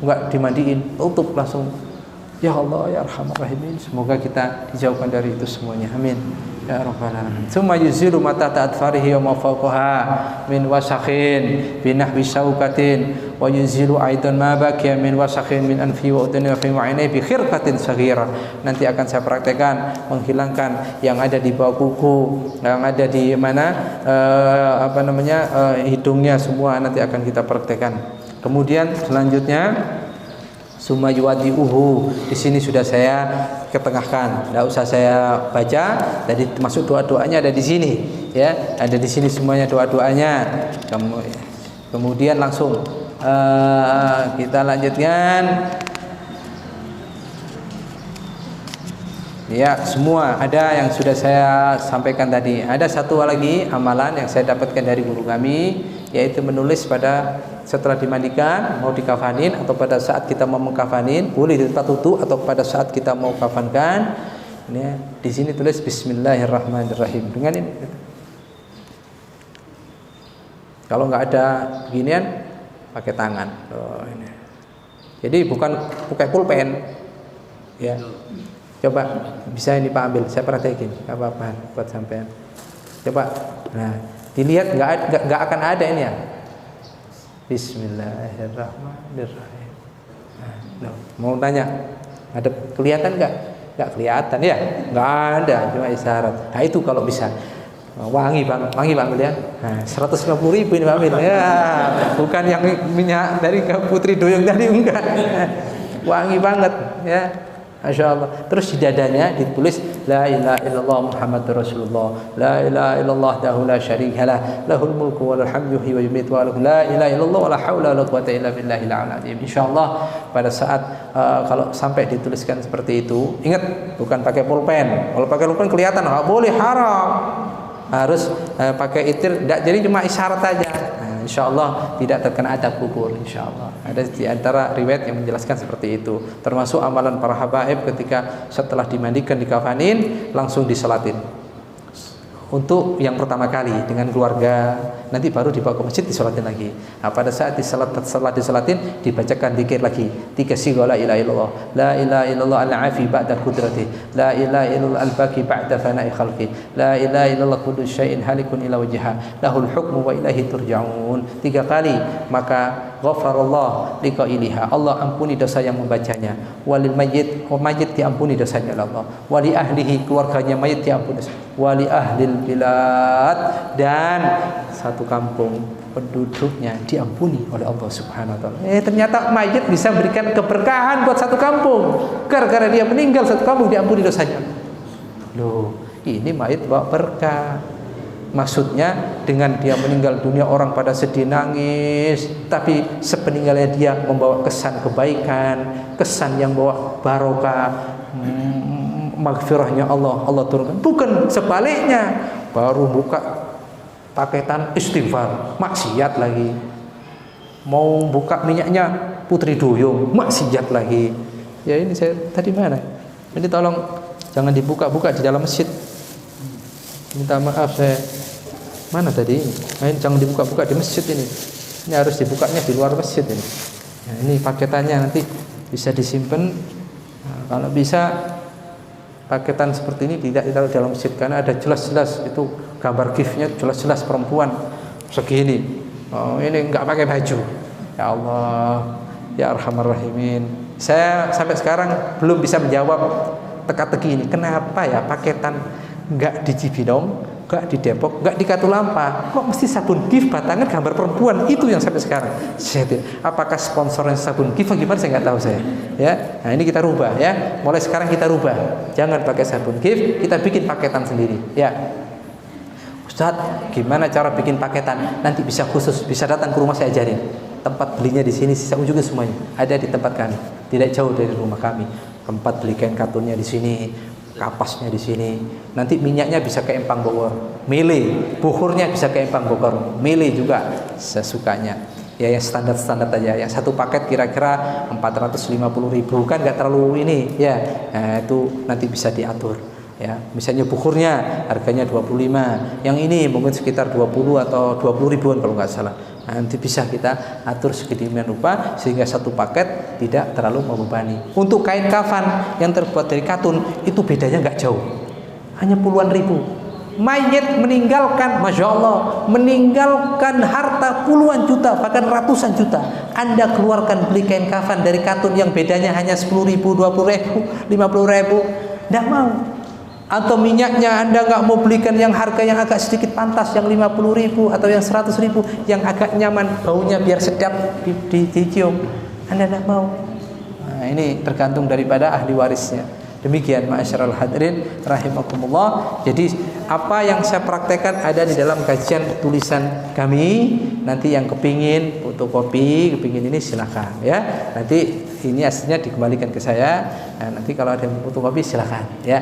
enggak dimandiin, tutup langsung. Ya Allah, ya Arhamar Rahimin. Semoga kita dijauhkan dari itu semuanya. Amin. Ya Rabbal Alamin. Tsumma yuzilu mata ta'atfarihi wa ma fawqaha min wasakhin binahwi saukatin wa yuzilu aidan ma baqiya min wasakhin min anfi wa udni wa fi ma'inai bi khirqatin saghira. Nanti akan saya praktekkan menghilangkan yang ada di bawah kuku, yang ada di mana hidungnya, semua nanti akan kita praktekkan. Kemudian selanjutnya summa yuwadi'uhu, di sini sudah saya ketengahkan, tidak usah saya baca. Tadi masuk doa-doanya ada di sini, ya, ada di sini semuanya doa-doanya. Kemudian langsung kita lanjutkan. Ya, semua ada yang sudah saya sampaikan tadi. Ada satu lagi amalan yang saya dapatkan dari guru kami, yaitu menulis pada setelah dimandikan mau dikafanin, atau pada saat kita mau mengkafanin, boleh di tempat wudu atau pada saat kita mau kafankan. Ini di sini tulis Bismillahirrahmanirrahim dengan ini. Kalau nggak ada beginian, pakai tangan. Oh, ini. Jadi bukan pakai pulpen, ya. Coba bisa ini Pak ambil, saya praktekin, nggak apa-apa buat sampean. Coba, nah dilihat nggak akan ada ini ya. Bismillahirrahmanirrahim. Nah, mau tanya, ada kelihatan nggak? Nggak kelihatan ya? Nggak ada, cuma isyarat. Nah itu kalau bisa. Wangi Pak ambil ya. Nah, 150.000 ini Pak ambil ya. Bukan yang minyak dari Putri Duyung tadi, enggak. Wangi banget ya. Masya Allah. Terus di dadanya ditulis La ilaha illallah Muhammadur Rasulullah, La ilaha illallah dahu la syarikalah, lahul mulku wa lahul hamdu wa yumitu wa la ilaha illallah wa la hawla wa la quwwata illa billahil azim. Insyaallah pada saat kalau sampai dituliskan seperti itu, ingat bukan pakai pulpen. Kalau pakai pulpen kelihatan, enggak boleh, haram. Harus pakai itir, enggak, jadi cuma isyarat aja. InsyaAllah tidak terkena adab kubur, insyaAllah. Ada di antara riwayat yang menjelaskan seperti itu. Termasuk amalan para habaib ketika setelah dimandikan, dikafanin, langsung disolatin. Untuk yang pertama kali dengan keluarga, nanti baru dibawa ke masjid disolatin lagi. Nah, pada saat setelah disolatin dibacakan dzikir lagi. 3 sighah la ilaha illallah. La ilaha illallah al-afi ba'da qudrati. La ilaha illallah al-baqi ba'da fana'i khalqi. La ilaha illallah kullu syai'in halikun ila wajha. Lahul hukmu wa ilaihi turja'un. 3 kali, maka ghafarallah liqailiha. Allah ampuni dosa yang membacanya. Walil mayyit, mayit diampuni dosanya oleh Allah. Wali ahlihi, keluarganya mayit diampuni dosa. Wali ahlil bilad, dan satu kampung penduduknya diampuni oleh Allah Subhanahu wa taala. Ternyata mayit bisa memberikan keberkahan buat satu kampung. Gara-gara dia meninggal, satu kampung diampuni dosanya. Loh, ini mayit bawa berkah. Maksudnya dengan dia meninggal dunia orang pada sedih nangis, tapi sepeninggalnya dia membawa kesan kebaikan, kesan yang bawa barokah, maghfirahnya Allah turunkan. Bukan sebaliknya, baru buka paketan istighfar, maksiat lagi. Mau buka minyaknya Putri Duyung, maksiat lagi. Ya ini saya tadi mana? Ini tolong jangan dibuka-buka di dalam masjid. Minta maaf, saya mana tadi? Nah, ini jangan dibuka-buka di masjid ini. Ini harus dibukanya di luar masjid ini. Nah, ini paketannya nanti bisa disimpan. Nah, kalau bisa paketan seperti ini tidak ditaruh dalam masjid, karena ada jelas-jelas itu gambar giftnya, jelas-jelas perempuan segini. Oh, ini enggak pakai baju. Ya Allah, ya Arhamar Rahimin. Saya sampai sekarang belum bisa menjawab teka-teki ini. Kenapa ya paketan nggak di Cibinong, nggak di Depok, nggak di Katulampa, kok mesti sabun Gif batangan gambar perempuan? Itu yang sampai sekarang. Apakah sponsornya sabun Gif? Gimana saya nggak tahu saya. Ya, nah ini kita rubah ya. Mulai sekarang kita rubah. Jangan pakai sabun Gif, kita bikin paketan sendiri. Ya. Ustadz, gimana cara bikin paketan? Nanti bisa khusus, bisa datang ke rumah saya ajarin. Tempat belinya di sini, sisa ujungnya semuanya ada di tempat kami, tidak jauh dari rumah kami. Tempat beli kain katunnya di sini, kapasnya di sini. Nanti minyaknya bisa ke Empang Bogor, mele. Bukurnya bisa ke Empang Bogor, mele juga sesukanya. Ya yang standar aja. Yang satu paket kira-kira 450.000 kan nggak terlalu ini ya. Nah, itu nanti bisa diatur. Ya, misalnya bukurnya harganya 25, yang ini mungkin sekitar 20 atau 20 ribuan kalau nggak salah. Nanti bisa kita atur sedemikian rupa sehingga satu paket tidak terlalu membebani. Untuk kain kafan yang terbuat dari katun itu bedanya nggak jauh, hanya puluhan ribu. Mayit meninggalkan, masya Allah, meninggalkan harta puluhan juta bahkan ratusan juta. Anda keluarkan beli kain kafan dari katun yang bedanya hanya 10.000, 20.000, 50.000, tidak mau. Atau minyaknya Anda nggak mau belikan yang harga yang agak sedikit pantas, yang 50.000 atau yang 100.000, yang agak nyaman, baunya biar sedap dicium, Anda nggak mau. Nah, ini tergantung daripada ahli warisnya. Demikian ma'asyiral hadirin rahimakumullah. Jadi apa yang saya praktekkan ada di dalam kajian tulisan kami. Nanti yang kepingin fotokopi, kepingin ini silakan ya. Nanti ini aslinya dikembalikan ke saya. Nah, nanti kalau ada yang fotokopi silakan ya.